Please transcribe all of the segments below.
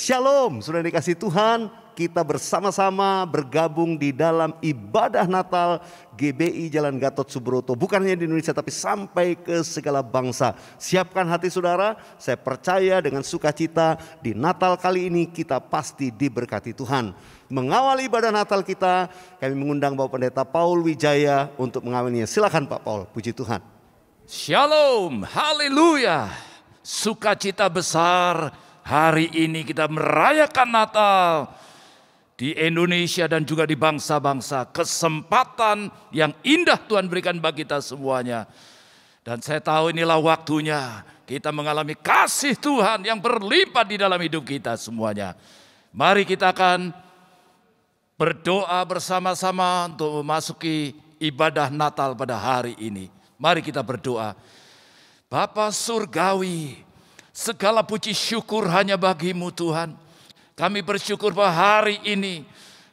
Shalom, sudah dikasih Tuhan, kita bersama-sama bergabung di dalam ibadah Natal GBI Jalan Gatot Subroto. Bukan hanya di Indonesia tapi sampai ke segala bangsa. Siapkan hati saudara, saya percaya dengan sukacita di Natal kali ini kita pasti diberkati Tuhan. Mengawali ibadah Natal kita, kami mengundang Bapak Pendeta Paul Wijaya untuk mengawalinya. Silakan Pak Paul, puji Tuhan. Shalom, haleluya, sukacita besar. Hari ini kita merayakan Natal di Indonesia dan juga di bangsa-bangsa. Kesempatan yang indah Tuhan berikan bagi kita semuanya. Dan saya tahu inilah waktunya kita mengalami kasih Tuhan yang berlimpah di dalam hidup kita semuanya. Mari kita akan berdoa bersama-sama untuk memasuki ibadah Natal pada hari ini. Mari kita berdoa. Bapa Surgawi, segala puji syukur hanya bagi-Mu Tuhan. Kami bersyukur bahwa hari ini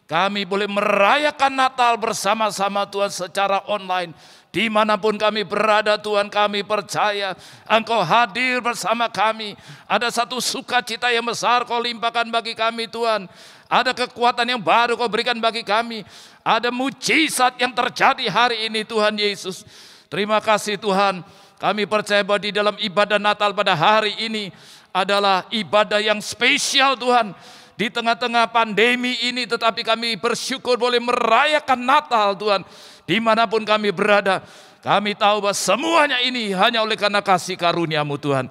kami boleh merayakan Natal bersama-sama Tuhan secara online. Dimanapun kami berada Tuhan, kami percaya Engkau hadir bersama kami. Ada satu sukacita yang besar Kau limpahkan bagi kami Tuhan. Ada kekuatan yang baru Kau berikan bagi kami. Ada mujizat yang terjadi hari ini Tuhan Yesus. Terima kasih Tuhan. Kami percaya bahwa di dalam ibadah Natal pada hari ini adalah ibadah yang spesial Tuhan. Di tengah-tengah pandemi ini tetapi kami bersyukur boleh merayakan Natal Tuhan. Dimanapun kami berada, kami tahu bahwa semuanya ini hanya oleh karena kasih karunia-Mu Tuhan.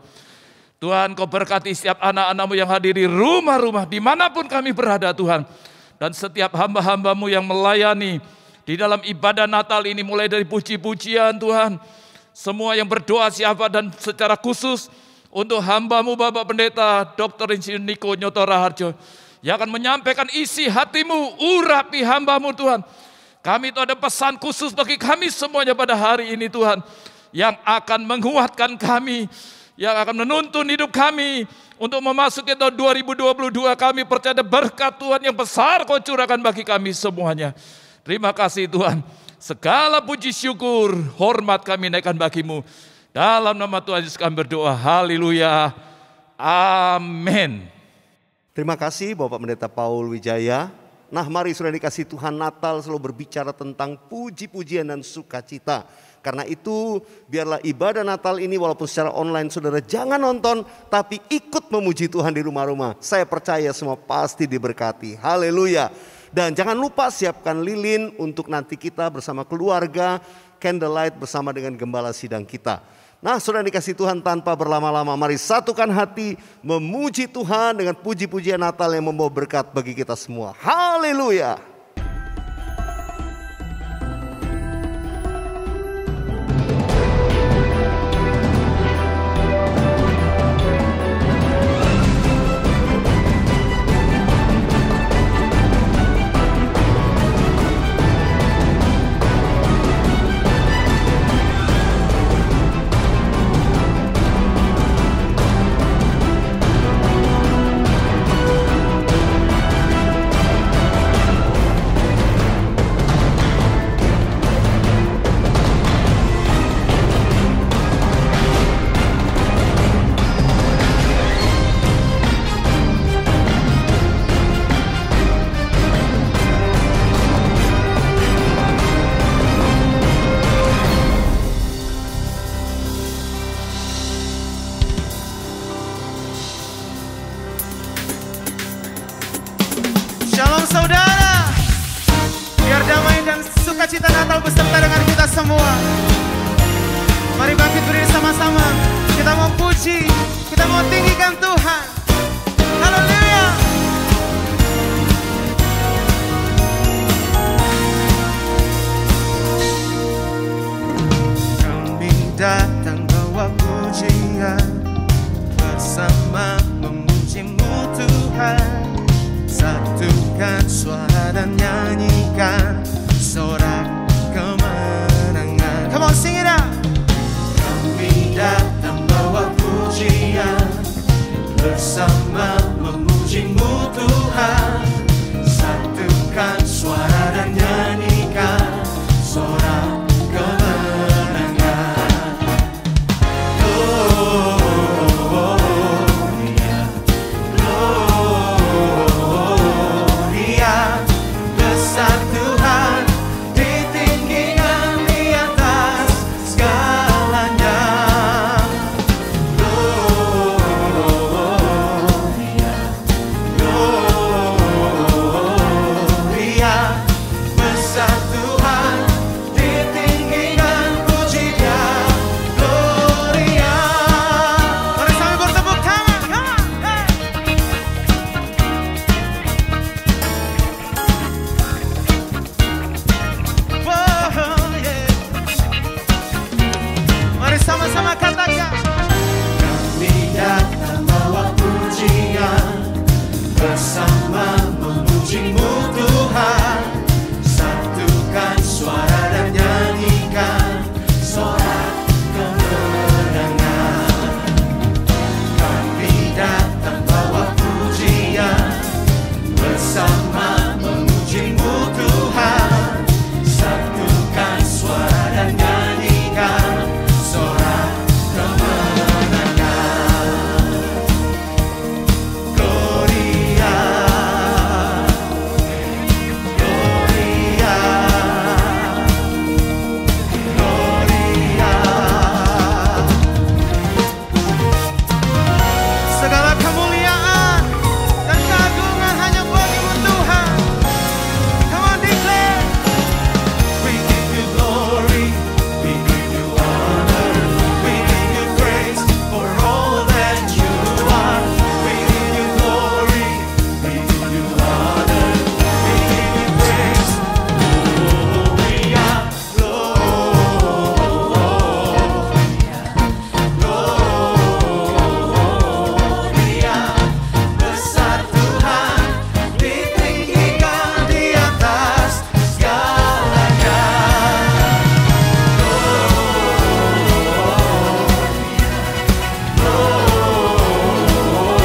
Tuhan Kau berkati setiap anak-anak-Mu yang hadir di rumah-rumah dimanapun kami berada Tuhan. Dan setiap hamba-hamba-Mu yang melayani di dalam ibadah Natal ini mulai dari puji-pujian Tuhan. Semua yang berdoa siapa dan secara khusus untuk hamba-Mu Bapak Pendeta Dr. Insinyur Niko Nyoto Raharjo yang akan menyampaikan isi hati-Mu, urapi hamba-Mu Tuhan. Kami itu ada pesan khusus bagi kami semuanya pada hari ini Tuhan, yang akan menguatkan kami, yang akan menuntun hidup kami untuk memasuki tahun 2022. Kami percaya berkat Tuhan yang besar Kau curahkan bagi kami semuanya. Terima kasih Tuhan. Segala puji syukur, hormat kami naikkan bagi-Mu. Dalam nama Tuhan Yesus kami berdoa. Haleluya. Amin. Terima kasih Bapak Pendeta Paul Wijaya. Nah mari sudah dikasih Tuhan, Natal selalu berbicara tentang puji-pujian dan sukacita. Karena itu biarlah ibadah Natal ini walaupun secara online saudara jangan nonton, tapi ikut memuji Tuhan di rumah-rumah. Saya percaya semua pasti diberkati. Haleluya. Dan jangan lupa siapkan lilin untuk nanti kita bersama keluarga, candlelight bersama dengan gembala sidang kita. Nah sudah dikasih Tuhan, tanpa berlama-lama mari satukan hati memuji Tuhan dengan puji-pujian Natal yang membawa berkat bagi kita semua. Haleluya. Shalom saudara, biar damai dan sukacita Natal beserta dengan kita semua. Mari bangkit berdiri sama-sama, kita mau puji, kita mau tinggikan Tuhan. Haleluya. Kami datang bawa pujian, bersama memuji-Mu Tuhan. Satukan suara dan nyanyikan sorak kemenangan. Come on, sing it out. Kami datang bawa pujian, bersama sama-sama katakan. Kami datang bawa pujian, bersama memuji-Mu Tuhan. Satukan suara dan nyanyikan sorak kemenangan. Kami datang bawa pujian, bersama memuji-Mu Tuhan. Satukan suara dan nyanyikan sorak kemenangan. Gloria, Gloria, Gloria. Segala kemuliaan dan keagungan hanya bagi-Mu Tuhan. Come on, declare. We give you glory, we give you honor, we give you praise for all that you are. We give you glory, we give you honor, we give you praise. Gloria, Gloria, besar Tuhan, ditinggikan di atas segalanya.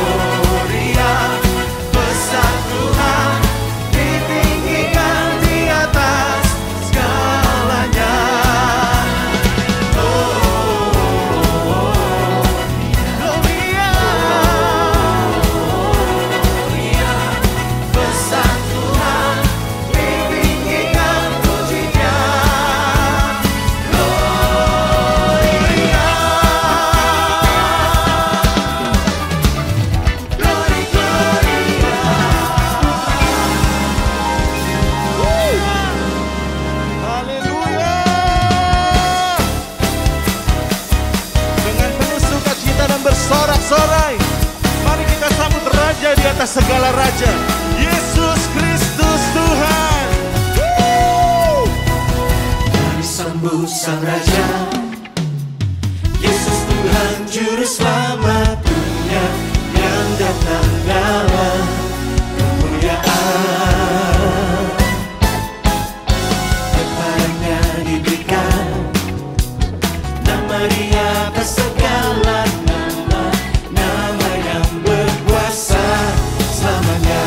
Gloria, besar Tuhan, ditinggikan di atas segalanya. Gloria, besar Tuhan, ditinggikan pujinya. Gloria, Glory, Gloria. Haleluya. Dengan penuh sukacita dan bersorak-sorai, mari kita sambut Raja di atas segala raja, Yesus Kristus Tuhan. Mari sambut Sang Raja, Yesus Tuhan Juru Selamat dunia yang datang dalam kemuliaan. Kepadanya diberikan nama di atas segala nama, nama yang berkuasa selamanya.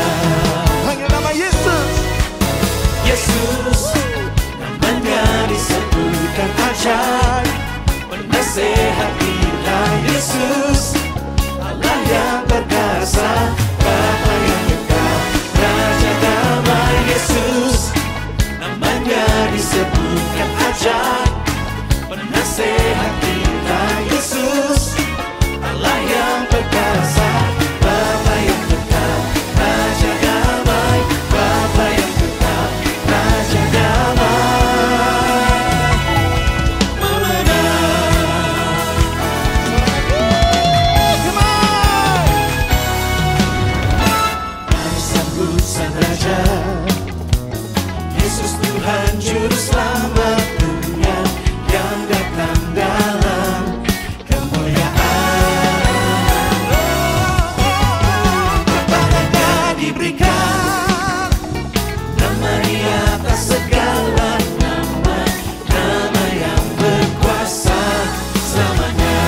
Hanya nama Yesus. Yesus, namanya disebutkan ajaib, penasehat kita. Yesus, Allah yang perkasa, Bapa yang kekal, Raja damai. Yesus, namanya disebutkan ajaib, penasehat kita. Yesus, Allah yang perkasa, Bapa yang kekal, Raja damai. Bapa yang kekal, Raja damai. Memenang. Mari sambut Sang Raja, Yesus Tuhan Juru Selamat dunia yang datang dalam kemuliaan. Kepadanya diberikan nama di atas segala nama, nama yang berkuasa selamanya.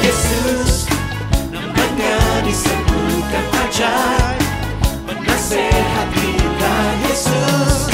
Yesus, namanya disebutkan ajaib, penasehat kita. Yesus,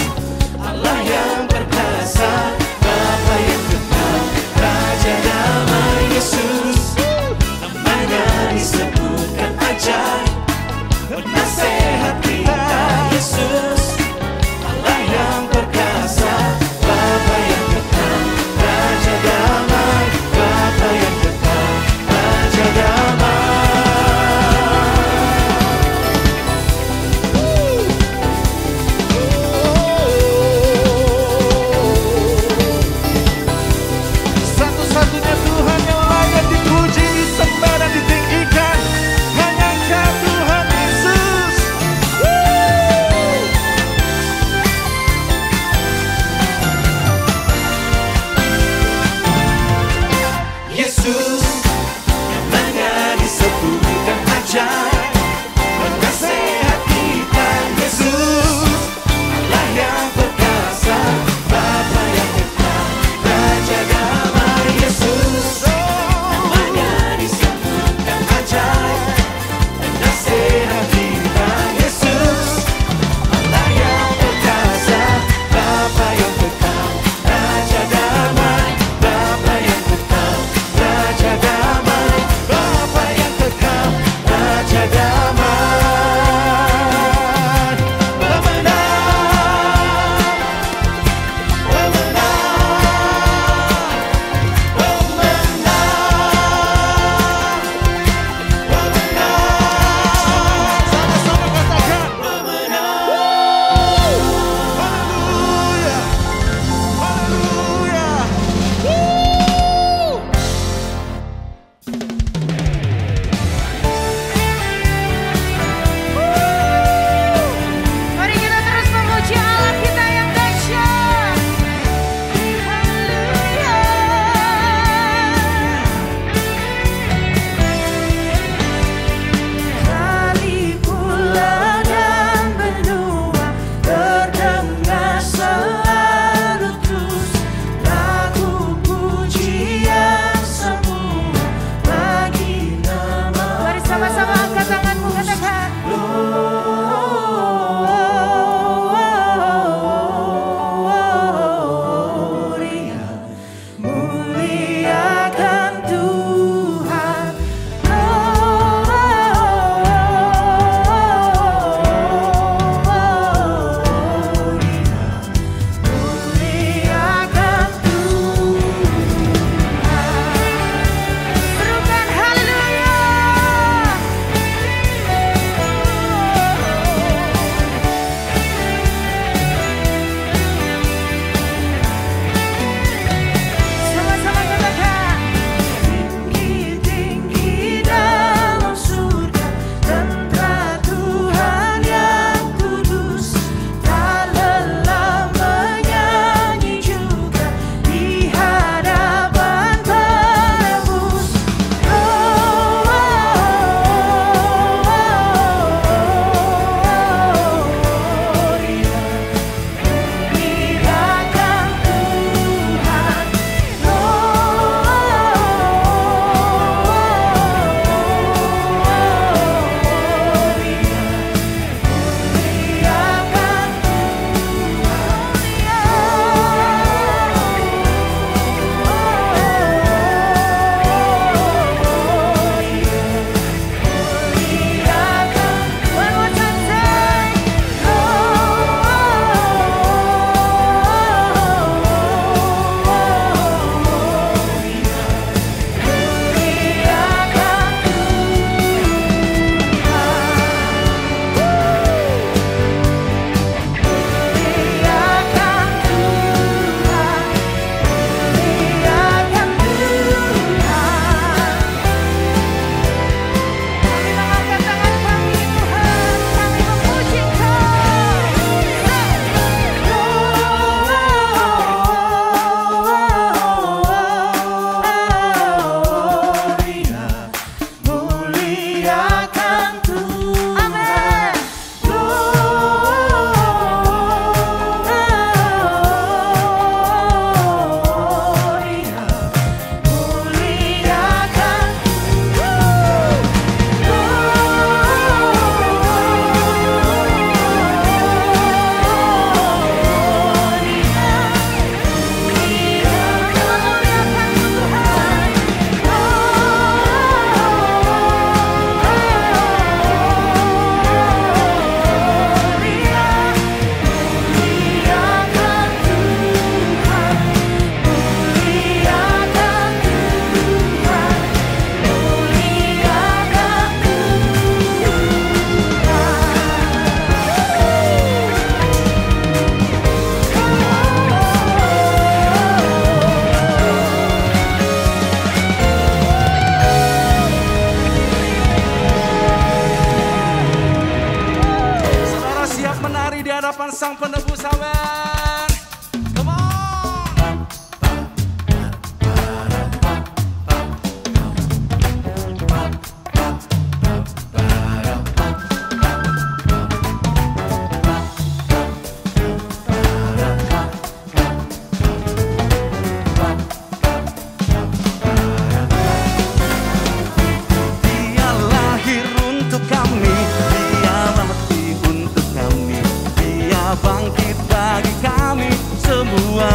bangkit bagi kami semua.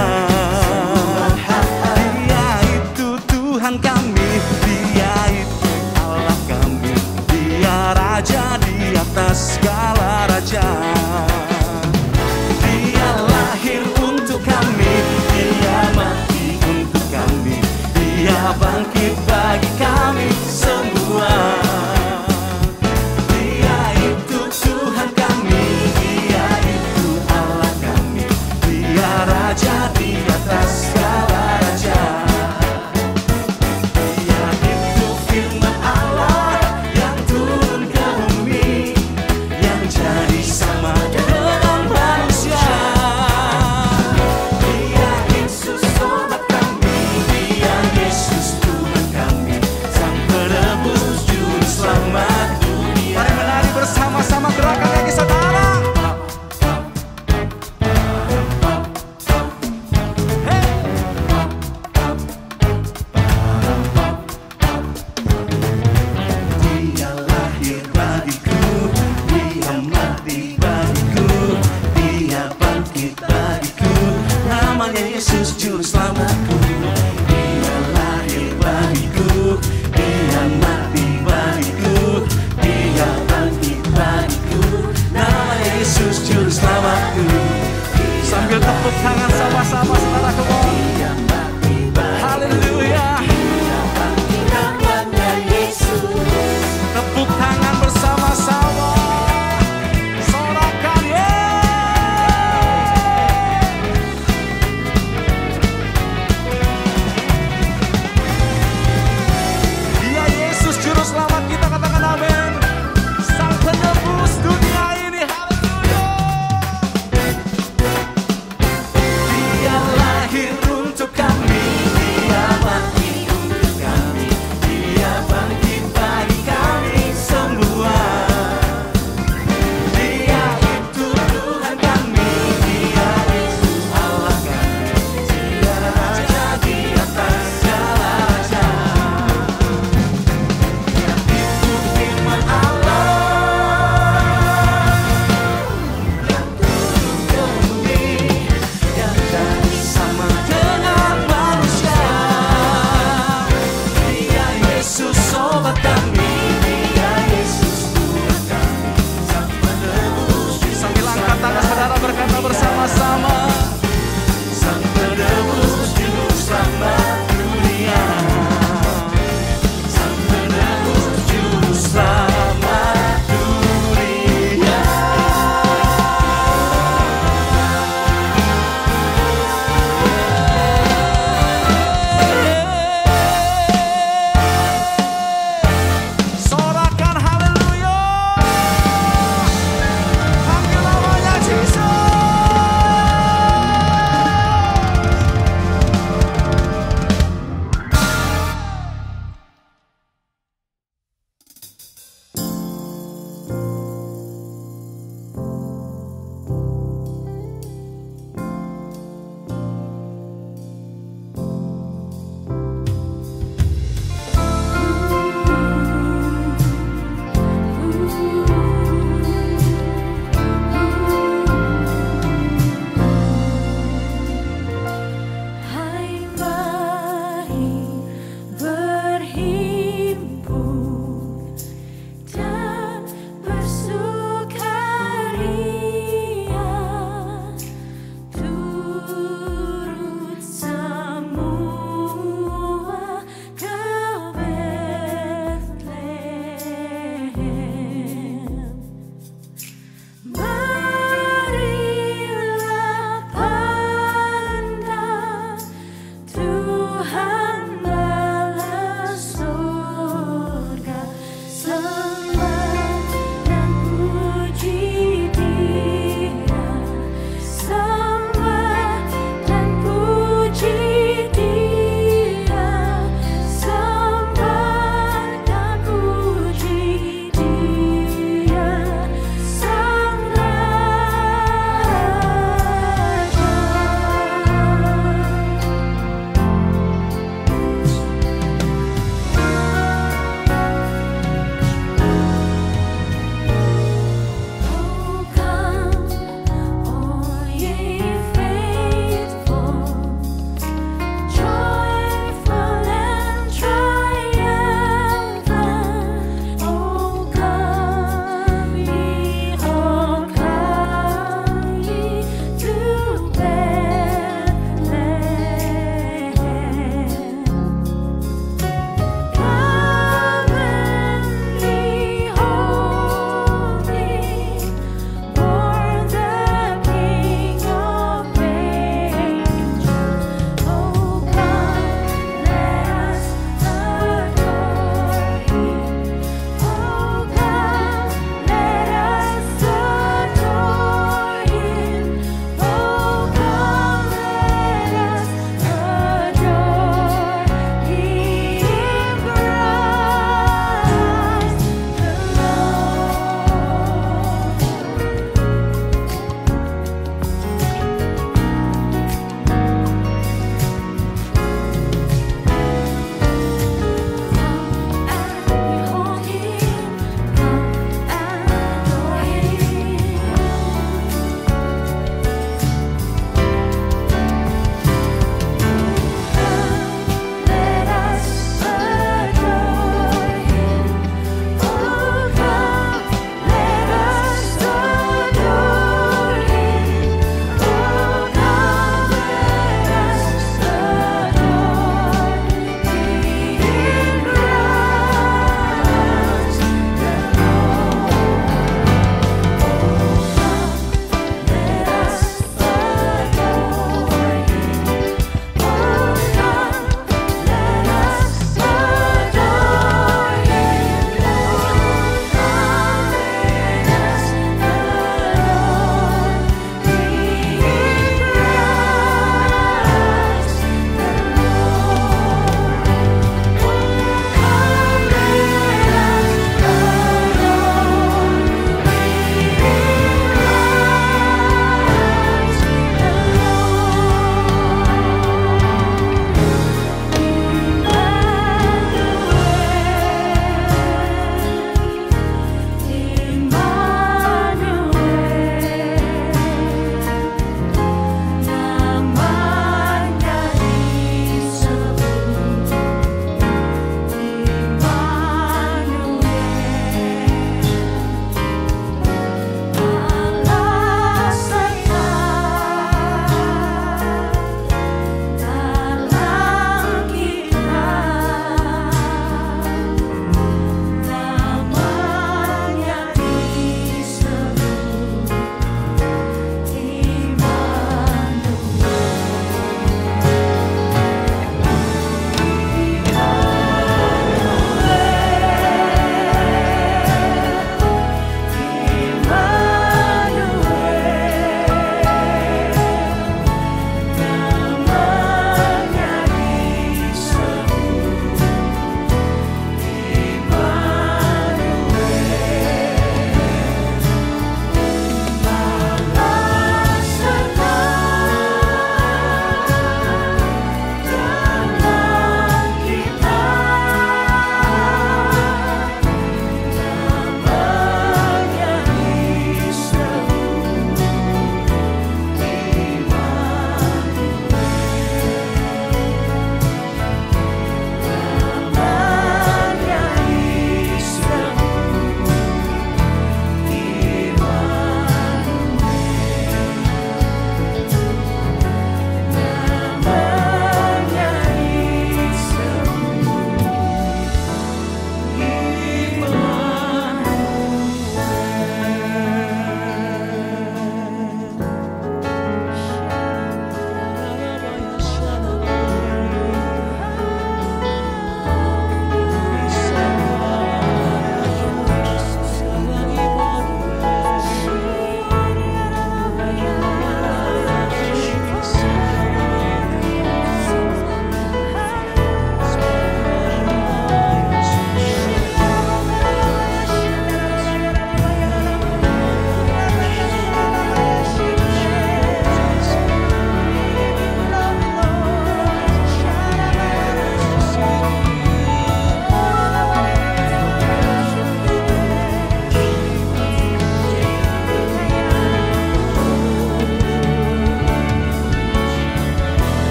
Dia itu Tuhan kami, Dia itu Allah kami, Dia Raja di atas segala raja. Dia lahir untuk kami, Dia mati untuk kami, Dia bangkit bagi kami semua. Dia itu Tuhan kami, Dia itu Allah kami, Dia Raja di atas segala raja. Dia itu firman Allah yang turun ke bumi, yang jadi sama dengan manusia. Dia Yesus sobat kami, Dia Yesus Tuhan kami, Sang Penebus Juru Selamat dunia. Mari menari bersama-sama, gerakan kaki saudara. Dia lahir bagiku, Dia mati bagiku, Dia bangkit bagiku, namanya Yesus Juru Selamatku. Dia lahir bagiku, Dia mati bagiku, Dia bangkit bagiku, namanya Yesus Juru Selamatku. Sambil tepuk tangan sama-sama saudara, come on. Haleluya. Tepuk tangan bersama-sama, sorakan Dia Yesus Juru Selamat kita, katakan amin. Sang Penebus dunia ini, haleluya. Dia lahir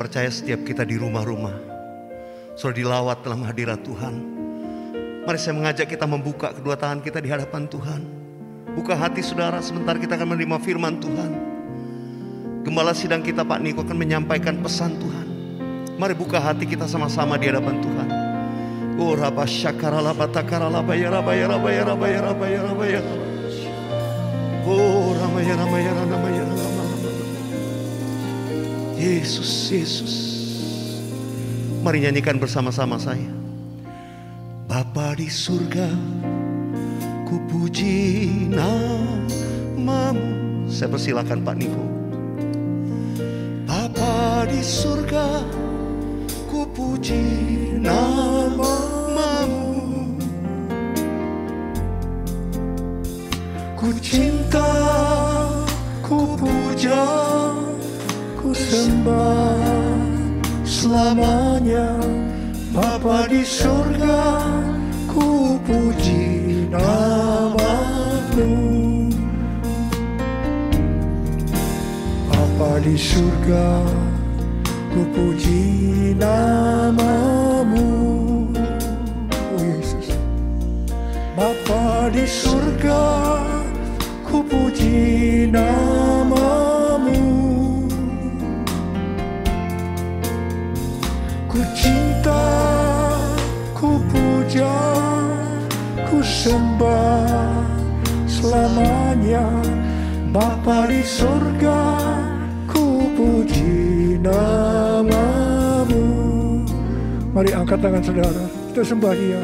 percaya setiap kita di rumah-rumah sudah dilawat dalam hadirat Tuhan. Mari saya mengajak kita membuka kedua tangan kita di hadapan Tuhan. Buka hati saudara, sebentar kita akan menerima firman Tuhan. Gembala sidang kita Pak Niko akan menyampaikan pesan Tuhan. Mari buka hati kita sama-sama di hadapan Tuhan. Oh raba syakarala batakarala bayara bayara bayara bayara bayara bayara. Oh ramaya ramaya ramaya ramaya. Yesus, Yesus. Mari nyanyikan bersama-sama saya. Bapa di surga, ku puji namamu. Saya persilakan Pak Niko. Bapa di surga, ku puji namamu. Ku cinta, ku puja, ku sembah selamanya. Bapa di surga, ku puji namamu. Bapa di surga, ku puji namamu. Oh Yesus. Bapa di surga, ku puji namamu. Ku cinta, ku puja, ku sembah selamanya. Bapa di surga, ku puji namamu. Mari angkat tangan saudara, kita sembah Dia.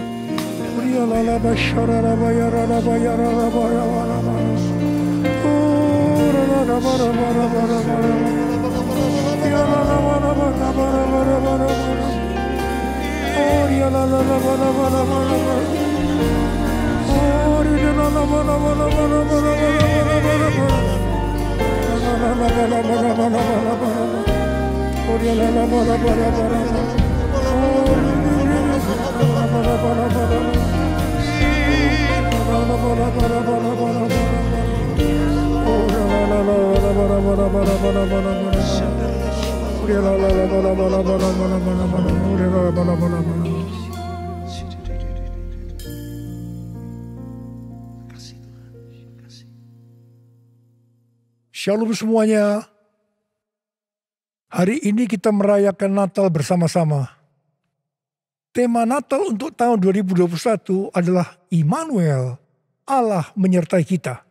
Shalom semuanya. Hari ini kita merayakan Natal bersama-sama. Tema Natal untuk tahun 2021 adalah Immanuel, Allah menyertai kita.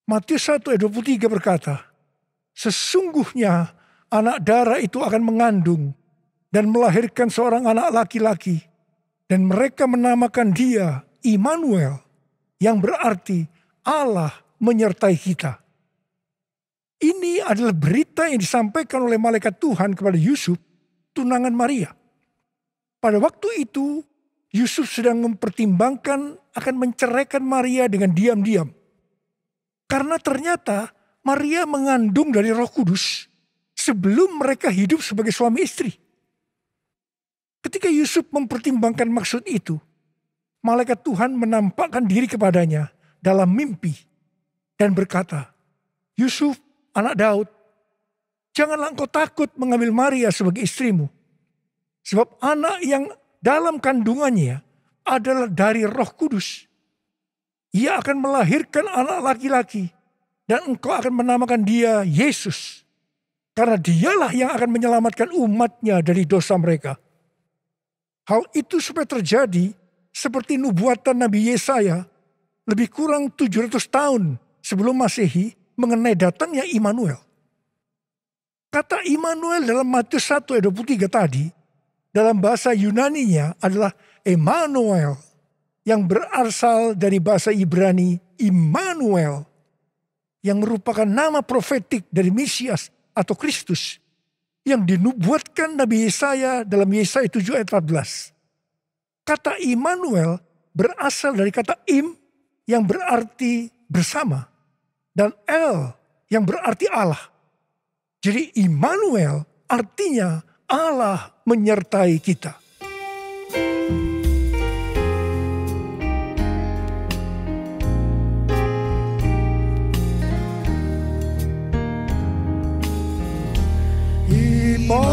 Matius 1 ayat 23 berkata, sesungguhnya anak darah itu akan mengandung dan melahirkan seorang anak laki-laki, dan mereka menamakan dia Immanuel, yang berarti Allah menyertai kita. Ini adalah berita yang disampaikan oleh malaikat Tuhan kepada Yusuf, tunangan Maria. Pada waktu itu, Yusuf sedang mempertimbangkan akan menceraikan Maria dengan diam-diam. Karena ternyata Maria mengandung dari Roh Kudus sebelum mereka hidup sebagai suami istri. Ketika Yusuf mempertimbangkan maksud itu, malaikat Tuhan menampakkan diri kepadanya dalam mimpi dan berkata, Yusuf, anak Daud, janganlah engkau takut mengambil Maria sebagai istrimu. Sebab anak yang dalam kandungannya adalah dari Roh Kudus. Ia akan melahirkan anak laki-laki, dan engkau akan menamakan dia Yesus. Karena dialah yang akan menyelamatkan umatnya dari dosa mereka. Hal itu supaya terjadi seperti nubuatan Nabi Yesaya lebih kurang 700 tahun sebelum Masehi mengenai datangnya Immanuel. Kata Immanuel dalam Matius 1 ayat 23 tadi, dalam bahasa Yunaninya adalah Emmanuel, yang berasal dari bahasa Ibrani Immanuel, yang merupakan nama profetik dari Mesias atau Kristus, yang dinubuatkan Nabi Yesaya dalam Yesaya 7 ayat 14. Kata Immanuel berasal dari kata Im, yang berarti bersama, dan El, yang berarti Allah. Jadi Immanuel artinya Allah menyertai kita. Immanuel,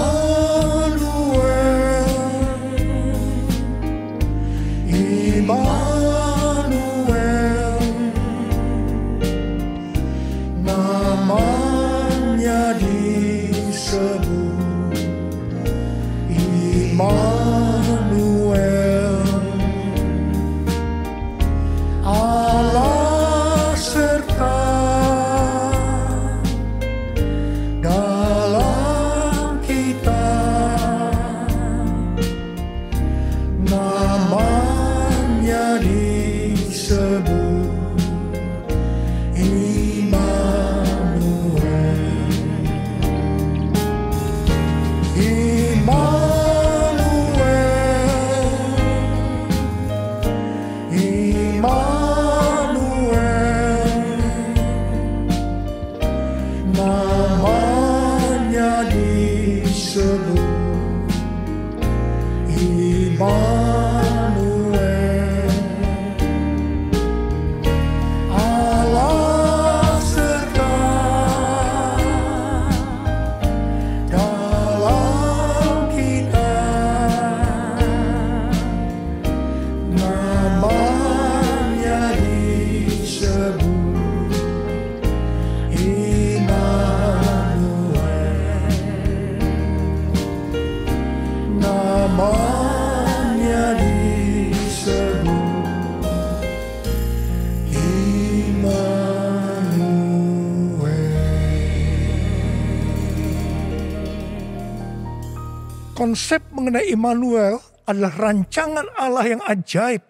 Konsep mengenai Immanuel adalah rancangan Allah yang ajaib,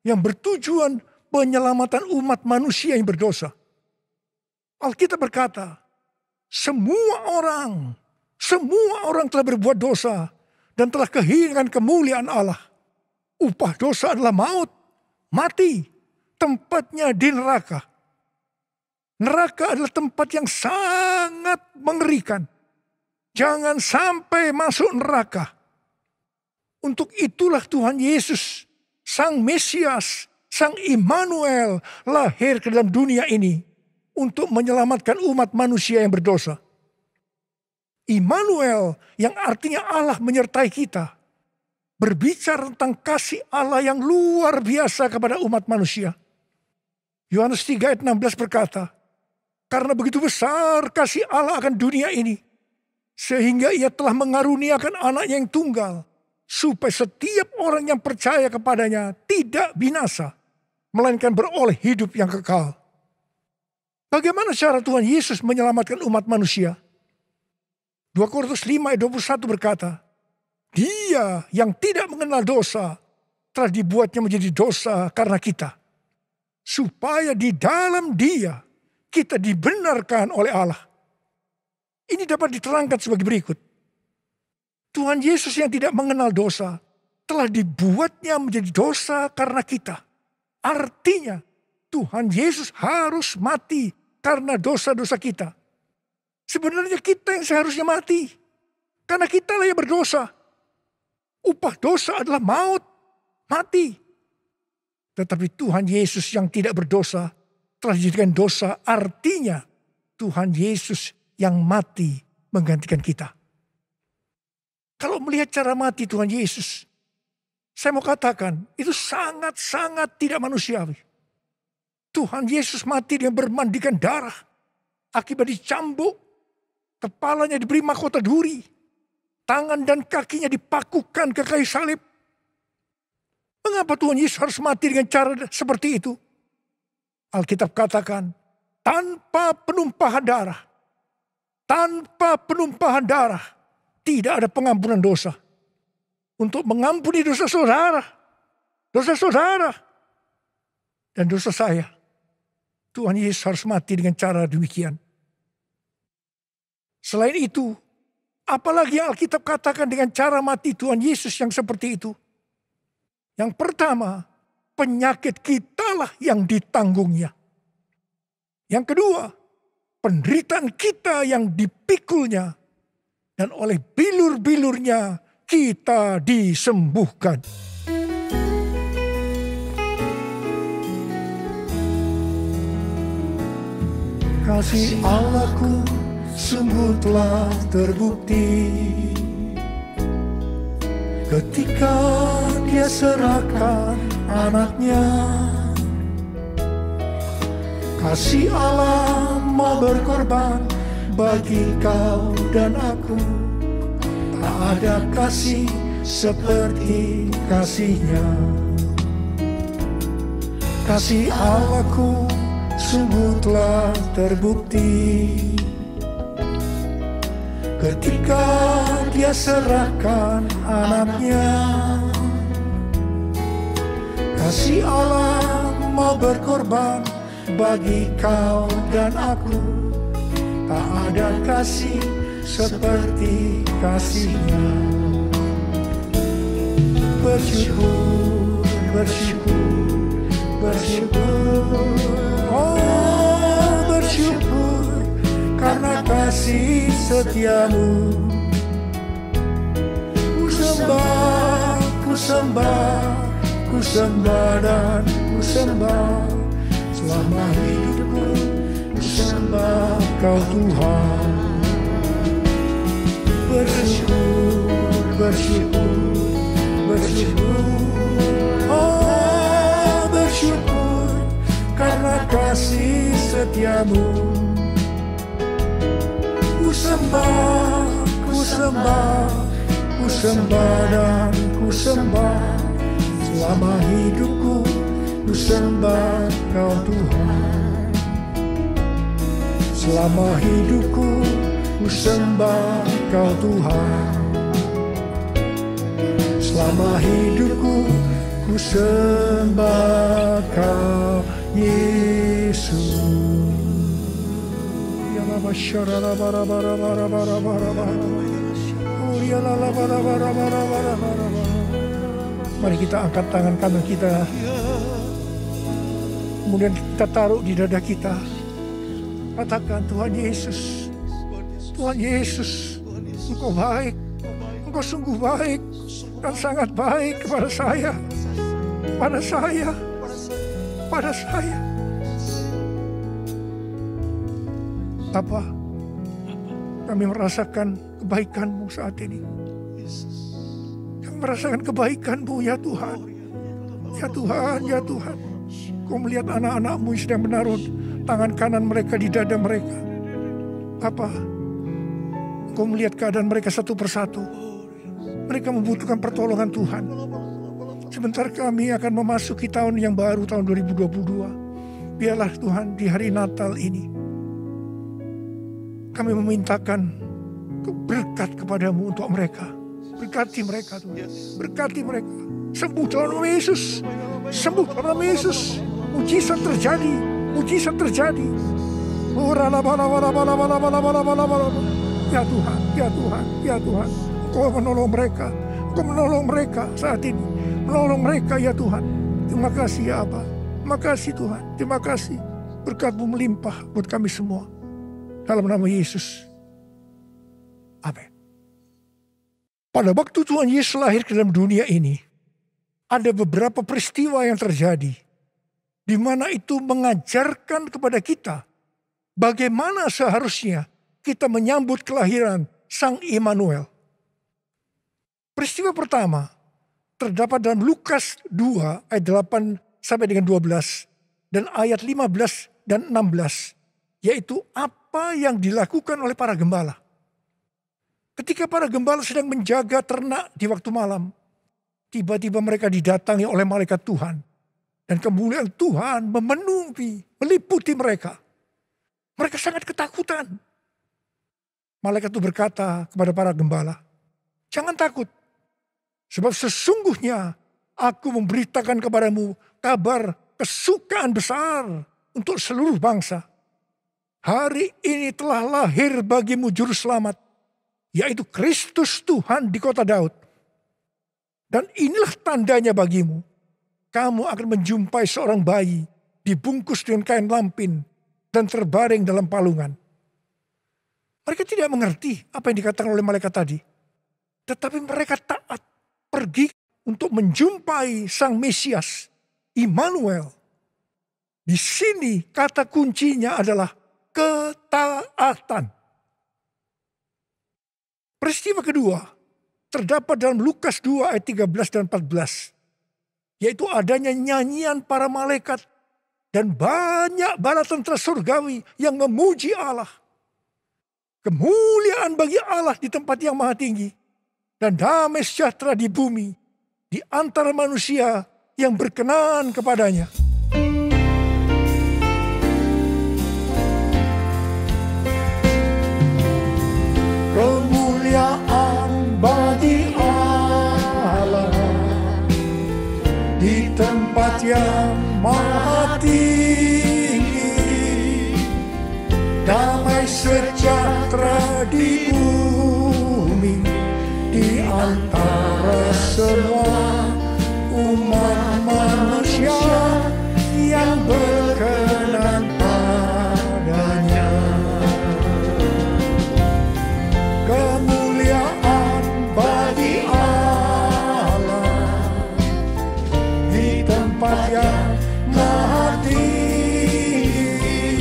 yang bertujuan penyelamatan umat manusia yang berdosa. Alkitab berkata, semua orang telah berbuat dosa dan telah kehilangan kemuliaan Allah. Upah dosa adalah maut, mati, tempatnya di neraka. Neraka adalah tempat yang sangat mengerikan. Jangan sampai masuk neraka. Untuk itulah Tuhan Yesus, Sang Mesias, Sang Immanuel lahir ke dalam dunia ini untuk menyelamatkan umat manusia yang berdosa. Immanuel yang artinya Allah menyertai kita, berbicara tentang kasih Allah yang luar biasa kepada umat manusia. Yohanes 3 ayat 16 berkata, karena begitu besar kasih Allah akan dunia ini, sehingga ia telah mengaruniakan anaknya yang tunggal, supaya setiap orang yang percaya kepadanya tidak binasa, melainkan beroleh hidup yang kekal. Bagaimana cara Tuhan Yesus menyelamatkan umat manusia? 2 Korintus 5 ayat 21 berkata, Dia yang tidak mengenal dosa telah dibuatnya menjadi dosa karena kita, supaya di dalam Dia kita dibenarkan oleh Allah. Ini dapat diterangkan sebagai berikut. Tuhan Yesus yang tidak mengenal dosa telah dibuatnya menjadi dosa karena kita. Artinya Tuhan Yesus harus mati karena dosa-dosa kita. Sebenarnya kita yang seharusnya mati. Karena kita lah yang berdosa. Upah dosa adalah maut, mati. Tetapi Tuhan Yesus yang tidak berdosa telah dijadikan dosa. Artinya Tuhan Yesus yang mati menggantikan kita. Kalau melihat cara mati Tuhan Yesus, saya mau katakan itu sangat-sangat tidak manusiawi. Tuhan Yesus mati dengan bermandikan darah, akibat dicambuk, kepalanya diberi mahkota duri, tangan dan kakinya dipakukan ke kayu salib. Mengapa Tuhan Yesus harus mati dengan cara seperti itu? Alkitab katakan, tanpa penumpahan darah, tidak ada pengampunan dosa. Untuk mengampuni dosa saudara, dan dosa saya, Tuhan Yesus harus mati dengan cara demikian. Selain itu, apalagi yang Alkitab katakan dengan cara mati Tuhan Yesus yang seperti itu? Yang pertama, penyakit kitalah yang ditanggungnya. Yang kedua, penderitaan kita yang dipikulnya. Dan oleh bilur-bilurnya kita disembuhkan. Kasih Allahku sungguh telah terbukti ketika Dia serahkan anaknya. Kasih Allah mau berkorban bagi kau dan aku. Tak ada kasih seperti kasih-Nya. Kasih Allahku sungguh telah terbukti ketika Dia serahkan anaknya. Kasih Allah mau berkorban bagi kau dan aku. Tak ada kasih seperti kasih-Nya. Bersyukur, bersyukur, bersyukur. Oh, bersyukur karena kasih setiamu. Ku sembah, ku sembah, ku sembah dan ku sembah. Selama hidupku ku sembah Kau Tuhan. Bersyukur, bersyukur, bersyukur. Oh, bersyukur karena kasih setiamu. Ku sembah, ku sembah, ku sembah dan ku sembah. Selama hidupku ku sembah Kau Tuhan. Selama hidupku ku sembah Kau Tuhan. Selama hidupku ku sembah Kau Yesus. Ya Bapa syarala bara bara bara bara bara bara. Ya la la bara bara bara bara bara. Mari kita angkat tangan kanan kita. Kemudian kita taruh di dada kita. Katakan, Tuhan Yesus, Tuhan Yesus, Engkau baik, Engkau sungguh baik dan sangat baik kepada saya, pada saya, pada saya. Bapa, kami merasakan kebaikan-Mu saat ini. Kami merasakan kebaikan-Mu ya Tuhan. Ya Tuhan, ya Tuhan. Kau melihat anak-anak-Mu yang sedang menaruh tangan kanan mereka di dada mereka. Bapa, Kau melihat keadaan mereka satu persatu. Mereka membutuhkan pertolongan Tuhan. Sebentar kami akan memasuki tahun yang baru, tahun 2022. Biarlah Tuhan di hari Natal ini, kami memintakan berkat kepadamu untuk mereka. Berkati mereka Tuhan. Berkati mereka. Sembuh dalam nama Yesus. Sembuh dalam nama Yesus. Mujizat terjadi. Mujizat terjadi. Ya Tuhan, ya Tuhan, ya Tuhan. Engkau menolong mereka. Engkau menolong mereka saat ini. Menolong mereka ya Tuhan. Terima kasih ya Abba. Terima kasih Tuhan. Terima kasih. Berkat-Mu melimpah buat kami semua. Dalam nama Yesus. Amin. Pada waktu Tuhan Yesus lahir ke dalam dunia ini, ada beberapa peristiwa yang terjadi, di mana itu mengajarkan kepada kita bagaimana seharusnya kita menyambut kelahiran Sang Immanuel. Peristiwa pertama terdapat dalam Lukas 2 ayat 8 sampai dengan 12 dan ayat 15 dan 16, yaitu apa yang dilakukan oleh para gembala. Ketika para gembala sedang menjaga ternak di waktu malam, tiba-tiba mereka didatangi oleh malaikat Tuhan. Dan kemuliaan Tuhan memenuhi, meliputi mereka. Mereka sangat ketakutan. Malaikat itu berkata kepada para gembala, "Jangan takut, sebab sesungguhnya aku memberitakan kepadamu kabar kesukaan besar untuk seluruh bangsa. Hari ini telah lahir bagimu juru selamat, yaitu Kristus Tuhan di kota Daud. Dan inilah tandanya bagimu. Kamu akan menjumpai seorang bayi dibungkus dengan kain lampin dan terbaring dalam palungan." Mereka tidak mengerti apa yang dikatakan oleh malaikat tadi. Tetapi mereka taat pergi untuk menjumpai Sang Mesias, Immanuel. Di sini kata kuncinya adalah ketaatan. Peristiwa kedua terdapat dalam Lukas 2 ayat 13 dan 14. Yaitu adanya nyanyian para malaikat dan banyak bala tentara surgawi yang memuji Allah. Kemuliaan bagi Allah di tempat yang maha tinggi. Dan damai sejahtera di bumi di antara manusia yang berkenan kepadanya. Kemuliaan bagi Allah di tempat yang maha tinggi, damai sejahtera di bumi di antara semua umat manusia yang berkenan padanya. Kemuliaan bagi Allah di tempat yang maha tinggi,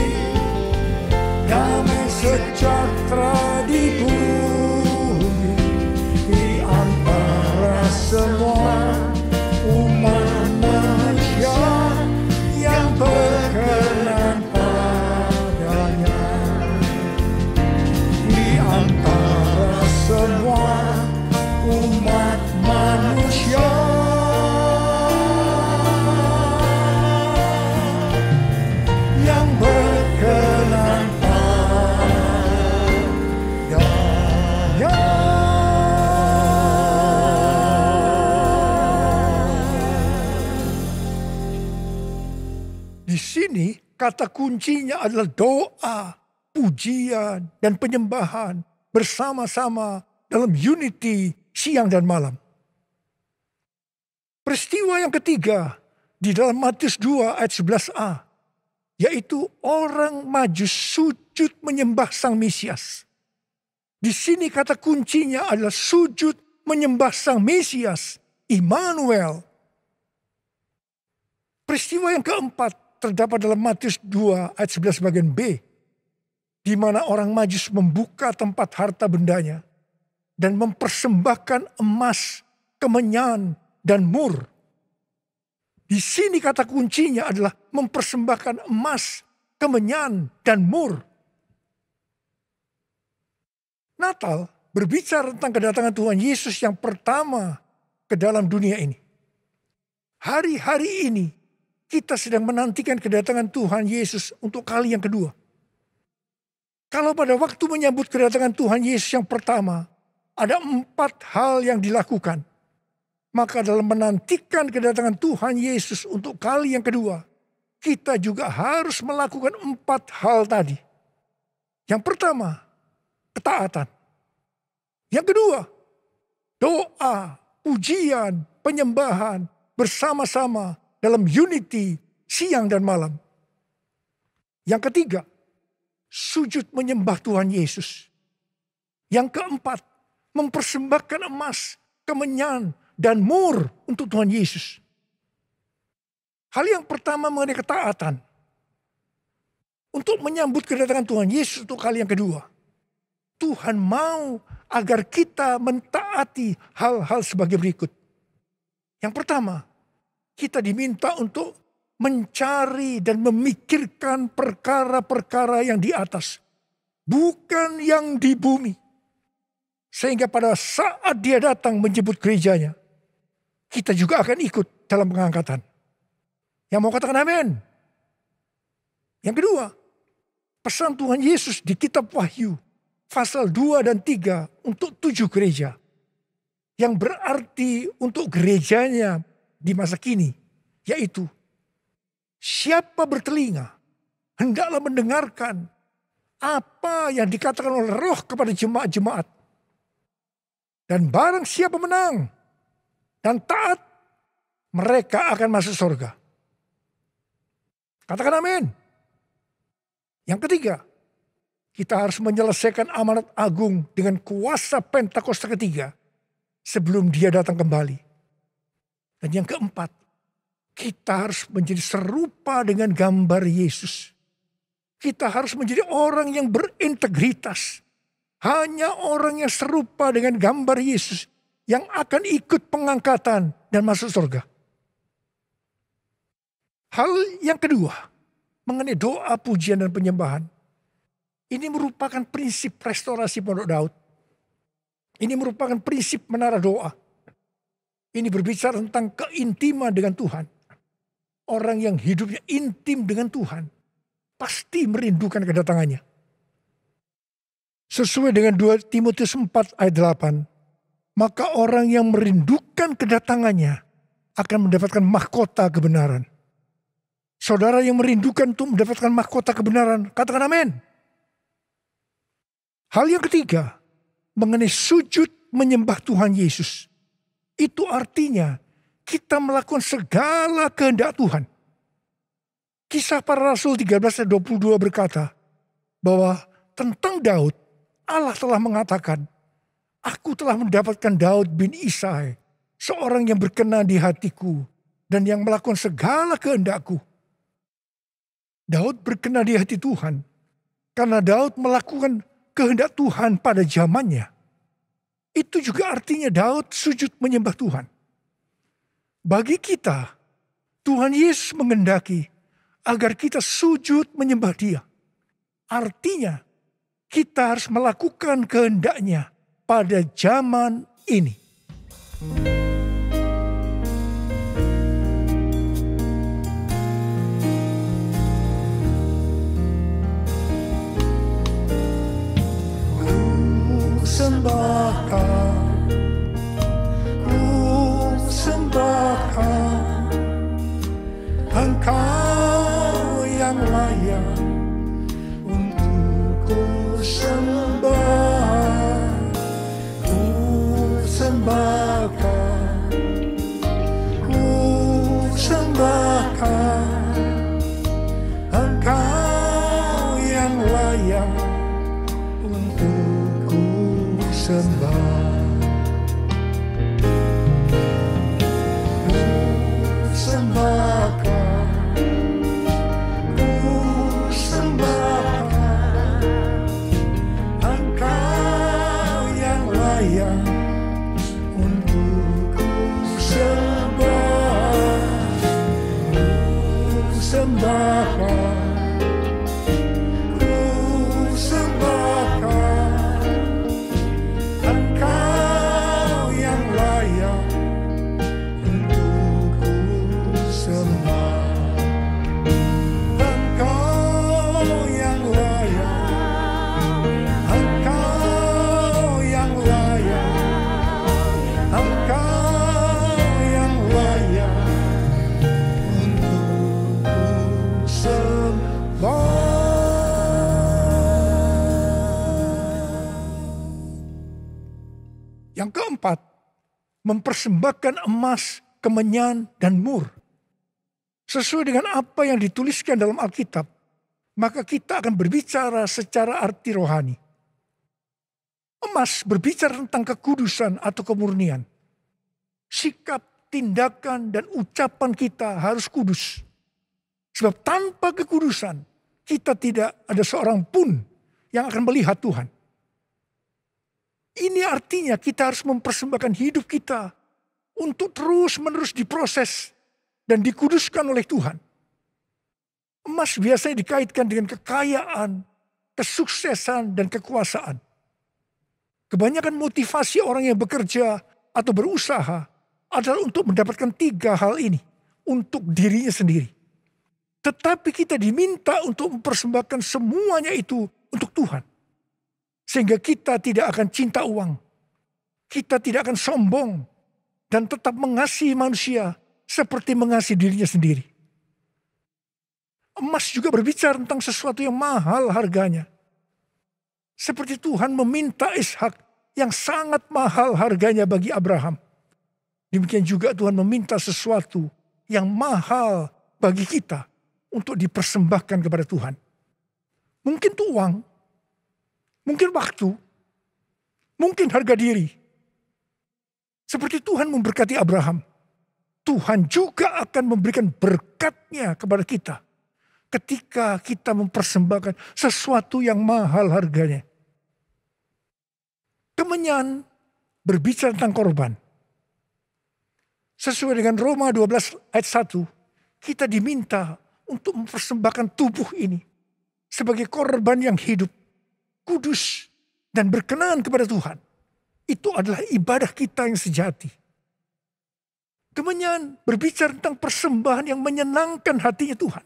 damai sejahtera di bumi di antara semua umat manusia yang berkenan padanya. Di antara semua umat manusia Di sini kata kuncinya adalah doa, pujian, dan penyembahan bersama-sama dalam unity siang dan malam. Peristiwa yang ketiga di dalam Matius 2 ayat 11a, yaitu orang Majus sujud menyembah Sang Mesias. Di sini kata kuncinya adalah sujud menyembah Sang Mesias, Immanuel. Peristiwa yang keempat terdapat dalam Matius 2 ayat 11 bagian B, di mana orang Majus membuka tempat harta bendanya dan mempersembahkan emas, kemenyan, dan mur. Di sini kata kuncinya adalah mempersembahkan emas, kemenyan, dan mur. Natal berbicara tentang kedatangan Tuhan Yesus yang pertama ke dalam dunia ini. Hari-hari ini kita sedang menantikan kedatangan Tuhan Yesus untuk kali yang kedua. Kalau pada waktu menyambut kedatangan Tuhan Yesus yang pertama, ada 4 hal yang dilakukan. Maka dalam menantikan kedatangan Tuhan Yesus untuk kali yang kedua, kita juga harus melakukan 4 hal tadi. Yang pertama, ketaatan. Yang kedua, doa, pujian, penyembahan bersama-sama dalam unity siang dan malam. Yang ketiga, sujud menyembah Tuhan Yesus. Yang keempat, mempersembahkan emas, kemenyan, dan mur untuk Tuhan Yesus. Hal yang pertama mengenai ketaatan. Untuk menyambut kedatangan Tuhan Yesus untuk kali yang kedua. Tuhan mau agar kita mentaati hal-hal sebagai berikut. Yang pertama, kita diminta untuk mencari dan memikirkan perkara-perkara yang di atas. Bukan yang di bumi. Sehingga pada saat dia datang menjemput gerejanya, kita juga akan ikut dalam pengangkatan. Yang mau katakan amin? Yang kedua, pesan Tuhan Yesus di kitab Wahyu, pasal 2 dan 3 untuk 7 gereja. Yang berarti untuk gerejanya di masa kini, yaitu siapa bertelinga, hendaklah mendengarkan apa yang dikatakan oleh Roh kepada jemaat-jemaat. Dan barang siapa menang dan taat, mereka akan masuk surga. Katakan amin. Yang ketiga, kita harus menyelesaikan amanat agung dengan kuasa Pentakosta ketiga sebelum dia datang kembali. Dan yang keempat, kita harus menjadi serupa dengan gambar Yesus. Kita harus menjadi orang yang berintegritas. Hanya orang yang serupa dengan gambar Yesus yang akan ikut pengangkatan dan masuk surga. Hal yang kedua, mengenai doa, pujian, dan penyembahan. Ini merupakan prinsip restorasi Pondok Daud. Ini merupakan prinsip menara doa. Ini berbicara tentang keintiman dengan Tuhan. Orang yang hidupnya intim dengan Tuhan pasti merindukan kedatangannya. Sesuai dengan 2 Timotius 4 ayat 8. Maka orang yang merindukan kedatangannya akan mendapatkan mahkota kebenaran. Saudara yang merindukan untuk mendapatkan mahkota kebenaran, katakan amin. Hal yang ketiga, mengenai sujud menyembah Tuhan Yesus. Itu artinya kita melakukan segala kehendak Tuhan. Kisah Para Rasul 13 ayat 22 berkata bahwa tentang Daud, Allah telah mengatakan, aku telah mendapatkan Daud bin Isai, seorang yang berkenan di hatiku dan yang melakukan segala kehendakku. Daud berkenan di hati Tuhan karena Daud melakukan kehendak Tuhan pada zamannya. Itu juga artinya Daud sujud menyembah Tuhan. Bagi kita, Tuhan Yesus mengendaki agar kita sujud menyembah Dia. Artinya, kita harus melakukan kehendaknya pada zaman ini. Ku sembahkan Engkau sembahkan, ku sembahkan, Engkau yang layak untuk ku sembah. Engkau yang layak, Engkau yang layak, Engkau yang layak untuk ku sembah. Yang keempat, mempersembahkan emas, kemenyan, dan mur. Sesuai dengan apa yang dituliskan dalam Alkitab, maka kita akan berbicara secara arti rohani. Emas berbicara tentang kekudusan atau kemurnian. Sikap, tindakan, dan ucapan kita harus kudus. Sebab tanpa kekudusan, kita tidak ada seorang pun yang akan melihat Tuhan. Ini artinya kita harus mempersembahkan hidup kita untuk terus-menerus diproses dan dikuduskan oleh Tuhan. Emas biasanya dikaitkan dengan kekayaan, kesuksesan, dan kekuasaan. Kebanyakan motivasi orang yang bekerja atau berusaha adalah untuk mendapatkan 3 hal ini untuk dirinya sendiri. Tetapi kita diminta untuk mempersembahkan semuanya itu untuk Tuhan. Sehingga kita tidak akan cinta uang. Kita tidak akan sombong. Dan tetap mengasihi manusia seperti mengasihi dirinya sendiri. Emas juga berbicara tentang sesuatu yang mahal harganya. Seperti Tuhan meminta Ishak yang sangat mahal harganya bagi Abraham. Demikian juga Tuhan meminta sesuatu yang mahal bagi kita untuk dipersembahkan kepada Tuhan. Mungkin itu uang, mungkin waktu, mungkin harga diri. Seperti Tuhan memberkati Abraham, Tuhan juga akan memberikan berkat-Nya kepada kita ketika kita mempersembahkan sesuatu yang mahal harganya. Kemenyan berbicara tentang korban. Sesuai dengan Roma 12 ayat 1, kita diminta untuk mempersembahkan tubuh ini sebagai korban yang hidup, kudus, dan berkenan kepada Tuhan. Itu adalah ibadah kita yang sejati. Kemenyan berbicara tentang persembahan yang menyenangkan hatinya Tuhan.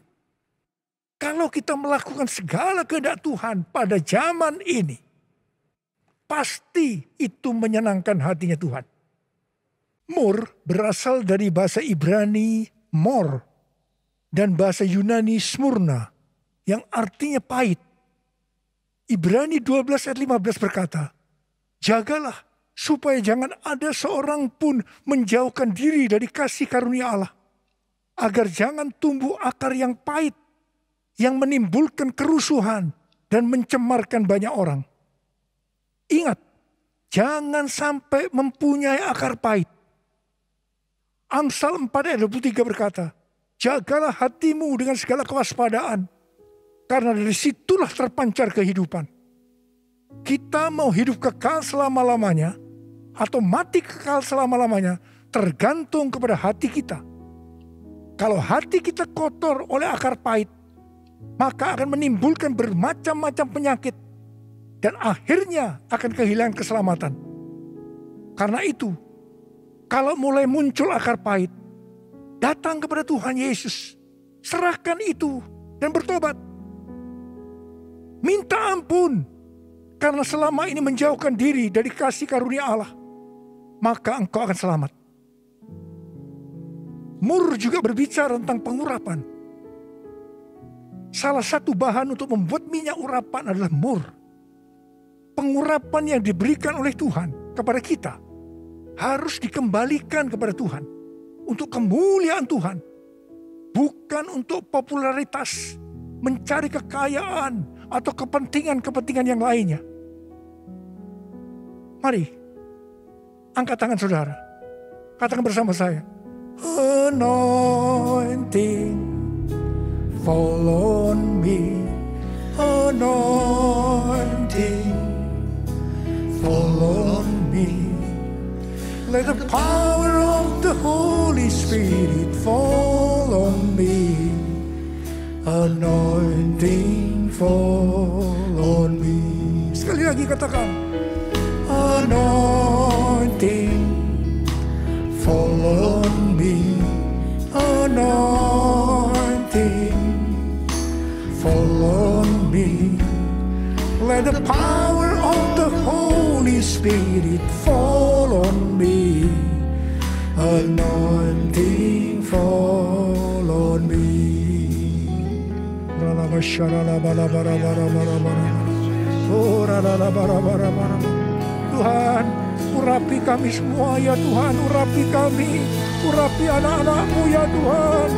Kalau kita melakukan segala kehendak Tuhan pada zaman ini, pasti itu menyenangkan hatinya Tuhan. Mur berasal dari bahasa Ibrani mor dan bahasa Yunani smurna yang artinya pahit. Ibrani 12 ayat 15 berkata, jagalah supaya jangan ada seorang pun menjauhkan diri dari kasih karunia Allah. Agar jangan tumbuh akar yang pahit, yang menimbulkan kerusuhan dan mencemarkan banyak orang. Ingat, jangan sampai mempunyai akar pahit. Amsal 4 ayat 23 berkata, jagalah hatimu dengan segala kewaspadaan, karena dari situlah terpancar kehidupan. Kita mau hidup kekal selama-lamanya atau mati kekal selama-lamanya tergantung kepada hati kita. Kalau hati kita kotor oleh akar pahit, maka akan menimbulkan bermacam-macam penyakit dan akhirnya akan kehilangan keselamatan. Karena itu, kalau mulai muncul akar pahit, datang kepada Tuhan Yesus, serahkan itu dan bertobat. Minta ampun, karena selama ini menjauhkan diri dari kasih karunia Allah, maka engkau akan selamat. Mur juga berbicara tentang pengurapan. Salah satu bahan untuk membuat minyak urapan adalah mur. Pengurapan yang diberikan oleh Tuhan kepada kita harus dikembalikan kepada Tuhan untuk kemuliaan Tuhan, bukan untuk popularitas, mencari kekayaan, atau kepentingan-kepentingan yang lainnya. Mari, angkat tangan saudara. Katakan bersama saya. Anointing, fall on me. Anointing, fall on me. Let the power of the Holy Spirit fall on me. Anointing fall on me. Sekali lagi katakan, anointing fall on me. Anointing fall on me. Let the power of the Holy Spirit fall on me. Anointing fall on me. Tuhan, urapi kami semua ya Tuhan, urapi kami, urapi anak-anak-Mu ya Tuhan.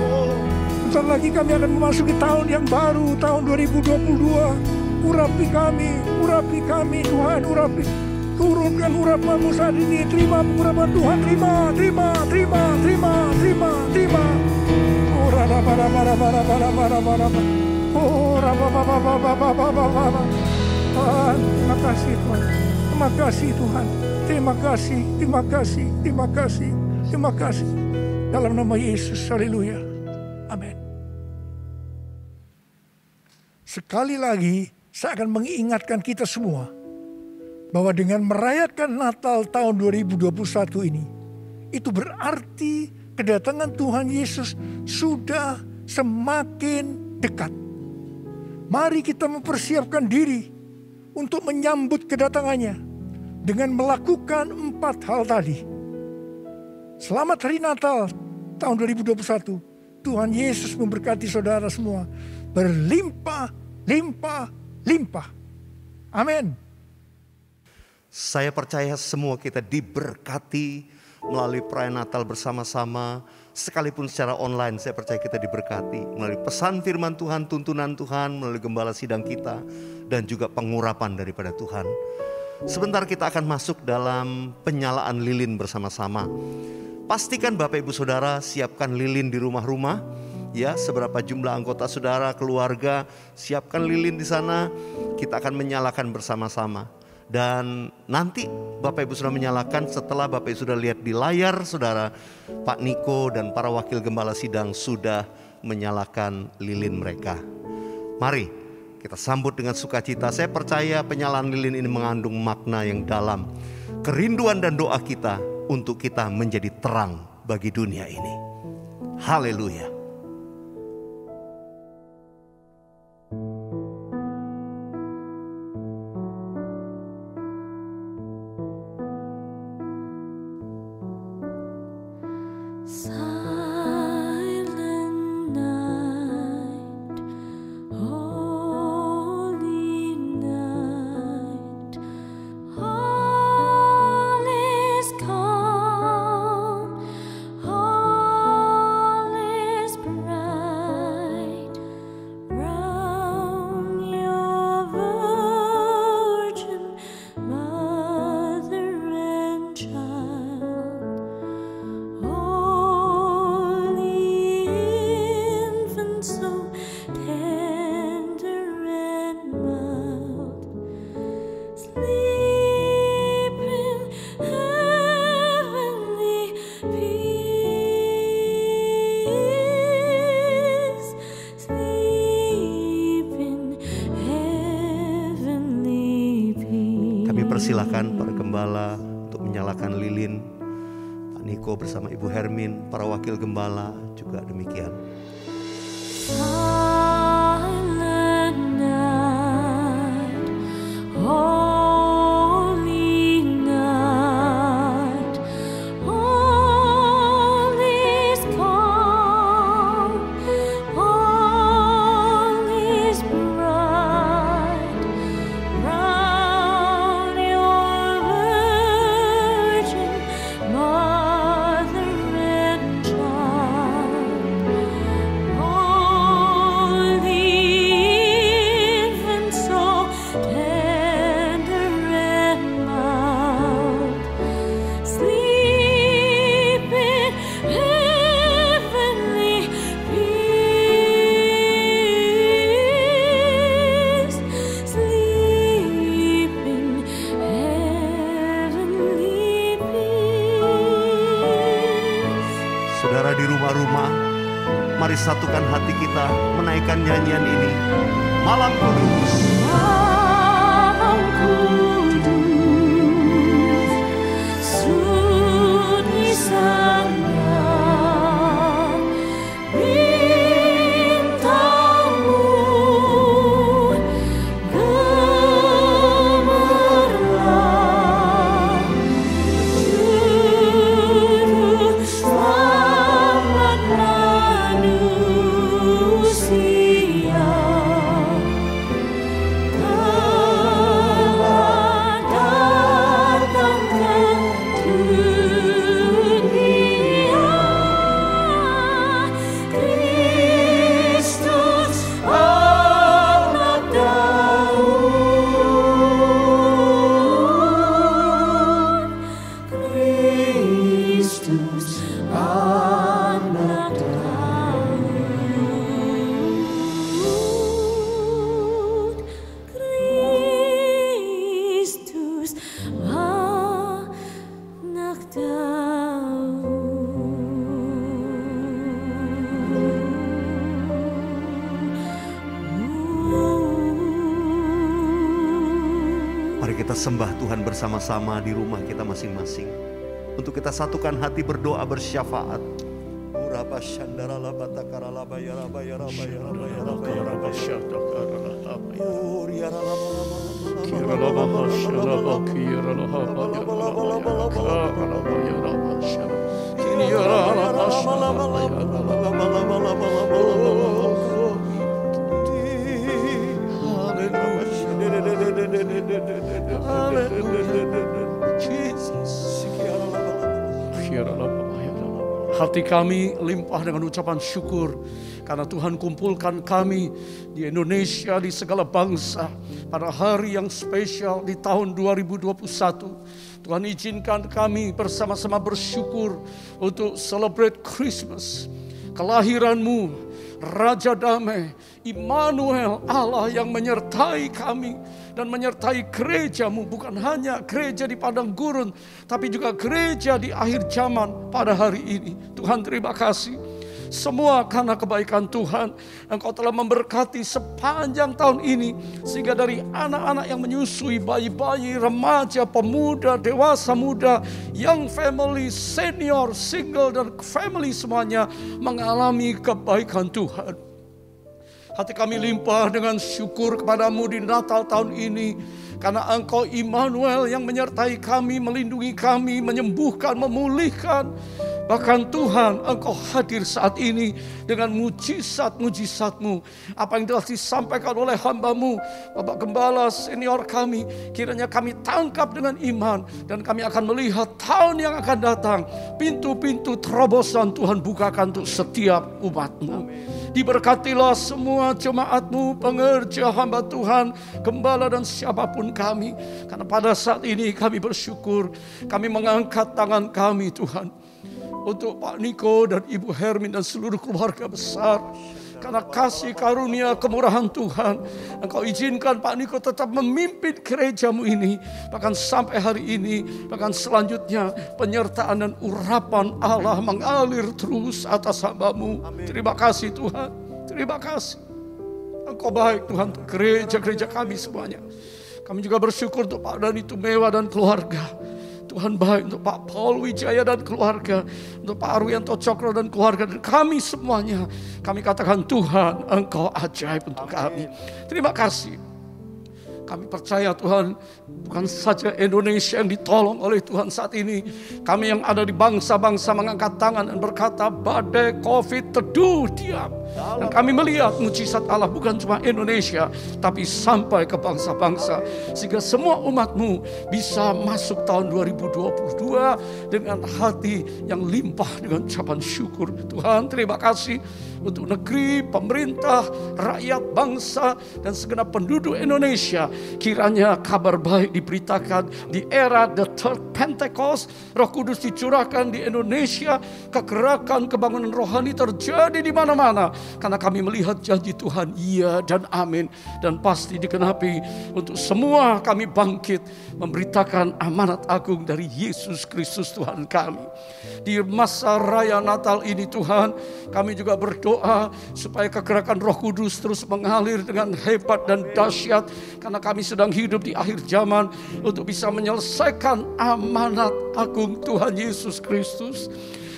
Bentar lagi kami akan memasuki tahun yang baru, tahun 2022. Urapi kami Tuhan, urapi. Turunkan urapan-Mu saat ini, terima pengurapan Tuhan, terima. Oh, Tuhan, terima kasih Tuhan. Terima kasih Tuhan. Terima kasih. Dalam nama Yesus, haleluya. Amin. Sekali lagi, saya akan mengingatkan kita semua bahwa dengan merayakan Natal tahun 2021 ini, itu berarti kedatangan Tuhan Yesus sudah semakin dekat. Mari kita mempersiapkan diri untuk menyambut kedatangannya dengan melakukan 4 hal tadi. Selamat Hari Natal tahun 2021. Tuhan Yesus memberkati saudara semua berlimpah. Amin. Saya percaya semua kita diberkati melalui perayaan Natal bersama-sama. Sekalipun secara online, saya percaya kita diberkati melalui pesan firman Tuhan, tuntunan Tuhan, melalui gembala sidang kita, dan juga pengurapan daripada Tuhan. Sebentar kita akan masuk dalam penyalaan lilin bersama-sama. Pastikan Bapak Ibu Saudara siapkan lilin di rumah-rumah. Ya, seberapa jumlah anggota saudara, keluarga, siapkan lilin di sana. Kita akan menyalakan bersama-sama. Dan nanti Bapak Ibu sudah menyalakan, setelah Bapak Ibu sudah lihat di layar saudara, Pak Niko dan para wakil gembala sidang sudah menyalakan lilin mereka. Mari kita sambut dengan sukacita. Saya percaya penyalaan lilin ini mengandung makna yang dalam. Kerinduan dan doa kita untuk kita menjadi terang bagi dunia ini. Haleluya. Silakan para gembala untuk menyalakan lilin. Pak Niko bersama Ibu Hermin, para wakil gembala juga demikian. Mari satukan hati kita menaikkan nyanyian ini. Malam Kudus. Malam kudus, sunyi sangat, bintangmu gemerlap, juru selamat manusia. Mari kita sembah Tuhan bersama-sama di rumah kita masing-masing. Untuk kita satukan hati berdoa bersyafaat. Hati kami limpah dengan ucapan syukur karena Tuhan kumpulkan kami di Indonesia, di segala bangsa pada hari yang spesial di tahun 2021. Tuhan izinkan kami bersama-sama bersyukur untuk celebrate Christmas, kelahiran-Mu, Raja Damai, Immanuel, Allah yang menyertai kami dan menyertai gereja-Mu, bukan hanya gereja di padang gurun, tapi juga gereja di akhir zaman pada hari ini. Tuhan terima kasih. Semua karena kebaikan Tuhan, Engkau telah memberkati sepanjang tahun ini, sehingga dari anak-anak yang menyusui, bayi-bayi, remaja, pemuda, dewasa muda, young family, senior, single, dan family semuanya mengalami kebaikan Tuhan. Hati kami limpah dengan syukur kepadamu di Natal tahun ini, karena Engkau Immanuel yang menyertai kami, melindungi kami, menyembuhkan, memulihkan. Bahkan Tuhan, Engkau hadir saat ini dengan mujizat-mujizat-Mu. Apa yang telah disampaikan oleh hamba-Mu, Bapak Gembala senior kami, kiranya kami tangkap dengan iman, dan kami akan melihat tahun yang akan datang. Pintu-pintu terobosan Tuhan bukakan untuk setiap umat-Mu. Diberkatilah semua jemaat-Mu, pengerja hamba Tuhan, gembala dan siapapun kami. Karena pada saat ini kami bersyukur, kami mengangkat tangan kami Tuhan, untuk Pak Niko dan Ibu Hermin dan seluruh keluarga besar. Karena kasih karunia kemurahan Tuhan, Engkau izinkan Pak Niko tetap memimpin gereja-Mu ini. Bahkan sampai hari ini, bahkan selanjutnya penyertaan dan urapan Allah mengalir terus atas hamba-Mu. Terima kasih Tuhan, terima kasih. Engkau baik Tuhan untuk gereja-gereja kami semuanya. Kami juga bersyukur untuk Pak Dani Tumewa dan keluarga. Tuhan baik untuk Pak Paul Wijaya dan keluarga, untuk Pak Arwianto Cokro dan keluarga, dan kami semuanya. Kami katakan Tuhan, Engkau ajaib untuk kami. Terima kasih. Kami percaya Tuhan, bukan saja Indonesia yang ditolong oleh Tuhan saat ini. Kami yang ada di bangsa-bangsa mengangkat tangan dan berkata, badai COVID teduh diam. Dan kami melihat mujizat Allah bukan cuma Indonesia, tapi sampai ke bangsa-bangsa. Sehingga semua umat-Mu bisa masuk tahun 2022 dengan hati yang limpah dengan ucapan syukur. Tuhan terima kasih untuk negeri, pemerintah, rakyat, bangsa, dan segenap penduduk Indonesia. Kiranya kabar baik diberitakan di era The Third Pentecost. Roh Kudus dicurahkan di Indonesia. Kegerakan, kebangunan rohani terjadi di mana-mana. karena kami melihat janji Tuhan, iya dan amin, dan pasti digenapi. Untuk semua kami bangkit memberitakan amanat agung dari Yesus Kristus Tuhan kami. Di masa raya Natal ini Tuhan, kami juga berdoa supaya kegerakan Roh Kudus terus mengalir dengan hebat dan dahsyat, karena kami sedang hidup di akhir zaman untuk bisa menyelesaikan amanat agung Tuhan Yesus Kristus.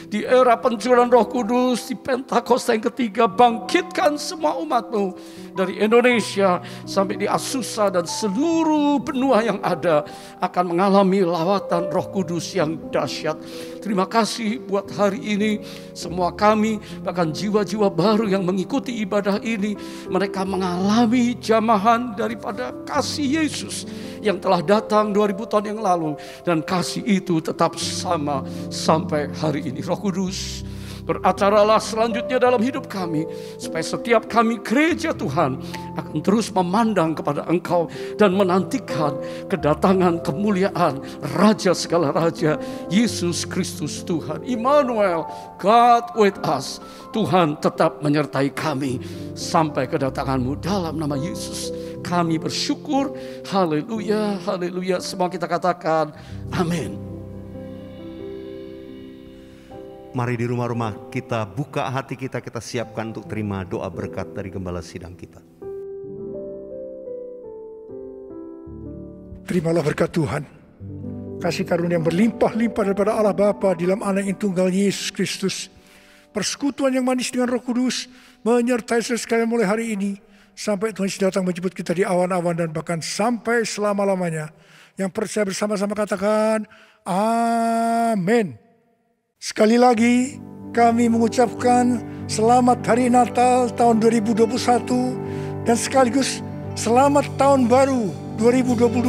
Di era pencurahan Roh Kudus, di Pentakosta yang ketiga, bangkitkan semua umat-Mu dari Indonesia sampai di Azusa dan seluruh benua yang ada akan mengalami lawatan Roh Kudus yang dahsyat. Terima kasih buat hari ini. Semua kami, bahkan jiwa-jiwa baru yang mengikuti ibadah ini, mereka mengalami jamahan daripada kasih Yesus yang telah datang 2000 tahun yang lalu, dan kasih itu tetap sama sampai hari ini. Roh Kudus, beracaralah selanjutnya dalam hidup kami, supaya setiap kami gereja Tuhan akan terus memandang kepada Engkau dan menantikan kedatangan kemuliaan Raja segala Raja, Yesus Kristus Tuhan. Immanuel, God with us. Tuhan tetap menyertai kami sampai kedatangan-Mu. Dalam nama Yesus kami bersyukur. Haleluya, haleluya. Semua kita katakan amin. Mari di rumah-rumah kita buka hati kita, kita siapkan untuk terima doa berkat dari Gembala Sidang kita. Terimalah berkat Tuhan. Kasih karunia yang berlimpah-limpah daripada Allah Bapa di dalam Anak yang tunggal Yesus Kristus. Persekutuan yang manis dengan Roh Kudus menyertai saudara sekalian mulai hari ini sampai Tuhan Yesus datang menjemput kita di awan-awan dan bahkan sampai selama-lamanya. Yang percaya bersama-sama katakan amin. Sekali lagi kami mengucapkan selamat Hari Natal tahun 2021 dan sekaligus selamat tahun baru 2022.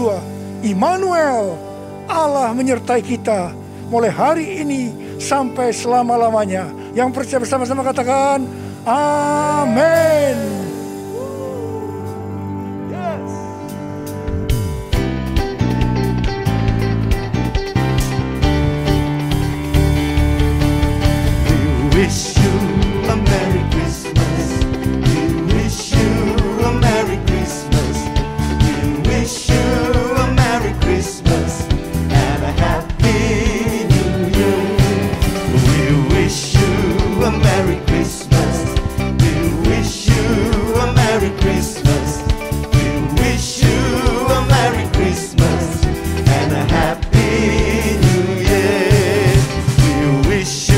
Immanuel, Allah menyertai kita mulai hari ini sampai selama-lamanya. Yang percaya bersama-sama katakan amin. Wish you a Merry Christmas. We wish you a Merry Christmas. We wish you a Merry Christmas and a Happy New Year. We wish you a Merry Christmas. We wish you a Merry Christmas. We wish you a Merry Christmas and a Happy New Year. We wish you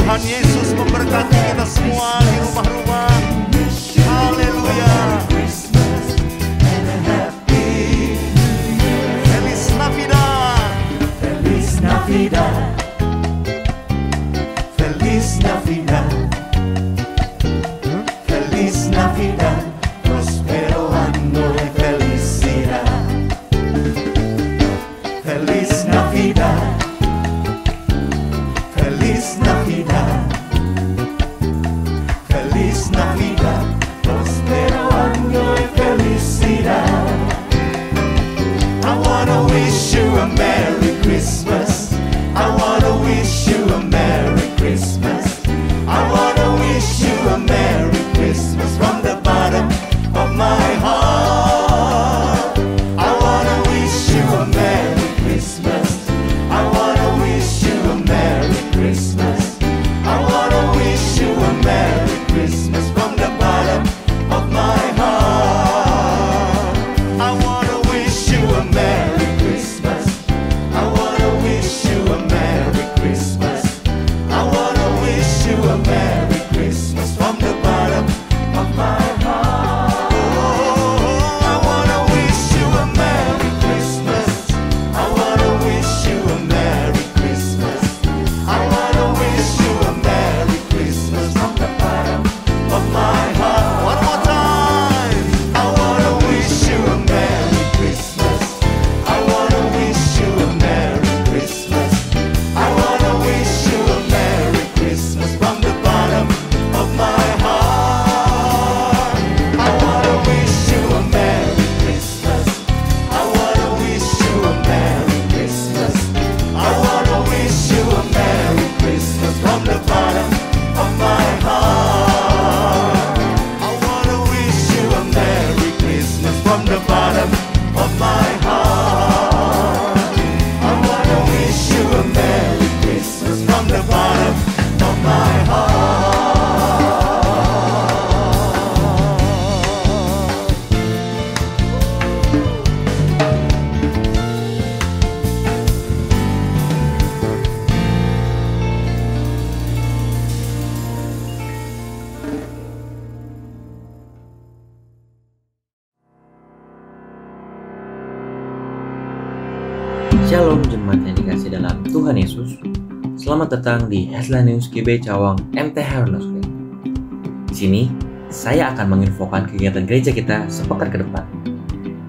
Tuhan Yesus memberkati kita semua di rumah-rumah. Haleluya. Feliz Navidad. Feliz Navidad. Feliz Navidad. Feliz Navidad. Prospero año y felicidad. Feliz Navidad. Feliz Navidad, Feliz Navidad, prospero año y felicidad. I wanna wish you a Merry Christmas. I wanna wish you a Merry Christmas. Tuhan Yesus. Selamat datang di Headline News GB Cawang MTH Ronosque. Di sini, saya akan menginfokan kegiatan gereja kita sepekan ke depan.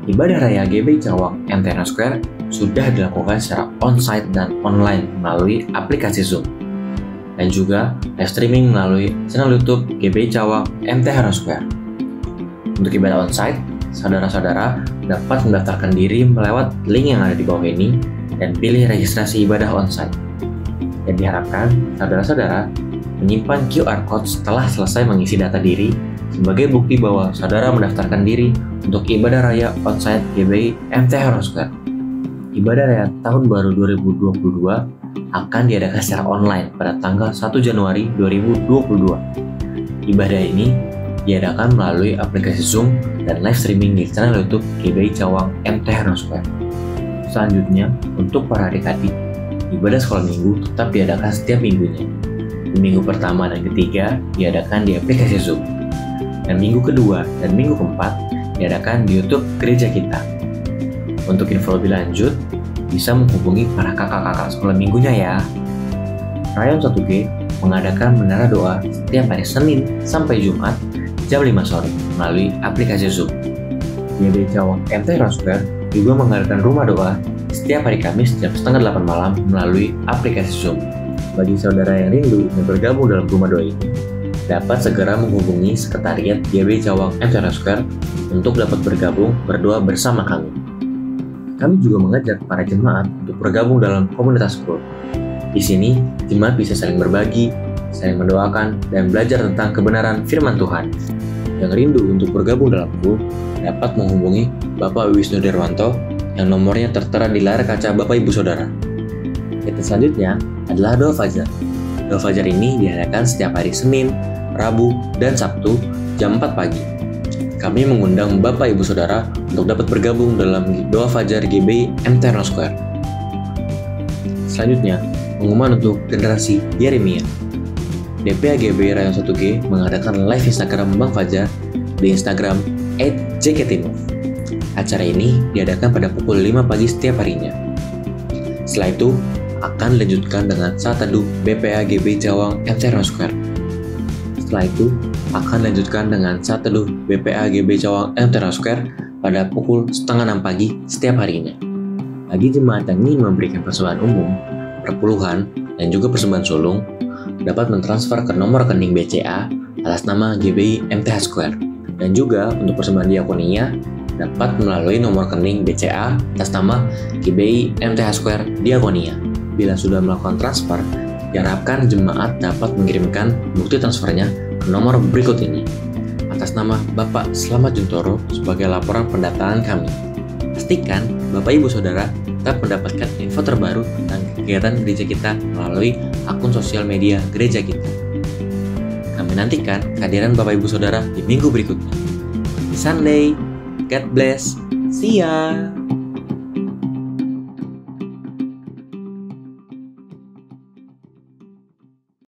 Ibadah Raya GB Cawang MTH Ronosque sudah dilakukan secara on-site dan online melalui aplikasi Zoom. Dan juga live streaming melalui channel YouTube GB Cawang MTH Ronosque. Untuk ibadah on-site, saudara-saudara dapat mendaftarkan diri melewat link yang ada di bawah ini dan pilih registrasi ibadah onsite. Dan diharapkan saudara-saudara menyimpan QR Code setelah selesai mengisi data diri sebagai bukti bahwa saudara mendaftarkan diri untuk ibadah raya onsite GBI MTH Ronosque. Ibadah raya tahun baru 2022 akan diadakan secara online pada tanggal 1 Januari 2022. Ibadah ini diadakan melalui aplikasi Zoom dan live streaming di channel YouTube GBI Cawang MTH Ronosque. Selanjutnya, untuk para adik-adik, ibadah sekolah minggu tetap diadakan setiap minggunya. Di minggu pertama dan ketiga diadakan di aplikasi Zoom. Dan minggu kedua dan minggu keempat diadakan di YouTube gereja kita. Untuk info lebih lanjut, bisa menghubungi para kakak-kakak sekolah minggunya ya. Rayon 1G mengadakan menara doa setiap hari Senin sampai Jumat jam 5 sore melalui aplikasi Zoom. GBI Cawang MTH Ronosque juga mengadakan rumah doa setiap hari Kamis jam setengah 8 malam melalui aplikasi Zoom. Bagi saudara yang rindu dan bergabung dalam rumah doa ini, dapat segera menghubungi Sekretariat GBI Cawang MTH Ronosque untuk dapat bergabung berdoa bersama kami. Kami juga mengajak para jemaat untuk bergabung dalam komunitas grup. Di sini, jemaat bisa saling berbagi, saling mendoakan, dan belajar tentang kebenaran firman Tuhan. Yang rindu untuk bergabung dalam grup dapat menghubungi Bapak Wisnu Derwanto yang nomornya tertera di layar kaca Bapak Ibu Saudara. Kita selanjutnya adalah doa fajar. Doa fajar ini diadakan setiap hari Senin, Rabu, dan Sabtu jam 4 pagi. Kami mengundang Bapak Ibu Saudara untuk dapat bergabung dalam doa fajar GBI MTH Ronosque. Selanjutnya, pengumuman untuk generasi Yeremia. DPA GBI Rayon 1G mengadakan live Instagram Bang Fajar di Instagram @jktimov. Acara ini diadakan pada pukul 5 pagi setiap harinya. Setelah itu, akan dilanjutkan dengan saat teduh BPA GBI Cawang MTH Ronosque. Setelah itu, akan dilanjutkan dengan saat teduh BPA GBI Cawang MTH Ronosque pada pukul setengah 6 pagi setiap harinya. Bagi jemaat yang ingin memberikan persembahan umum, perpuluhan, dan juga persembahan sulung, dapat mentransfer ke nomor rekening BCA atas nama GBI MTH Square. Dan juga untuk persembahan diakonia dapat melalui nomor rekening BCA atas nama GBI MTH Square Diakonia. Bila sudah melakukan transfer, diharapkan jemaat dapat mengirimkan bukti transfernya ke nomor berikut ini atas nama Bapak Slamet Juntoro sebagai laporan pendataan kami. Pastikan Bapak Ibu Saudara tetap mendapatkan info terbaru tentang kegiatan gereja kita melalui akun sosial media gereja kita. Kami nantikan kehadiran Bapak Ibu Saudara di minggu berikutnya. Sunday, God bless, see ya!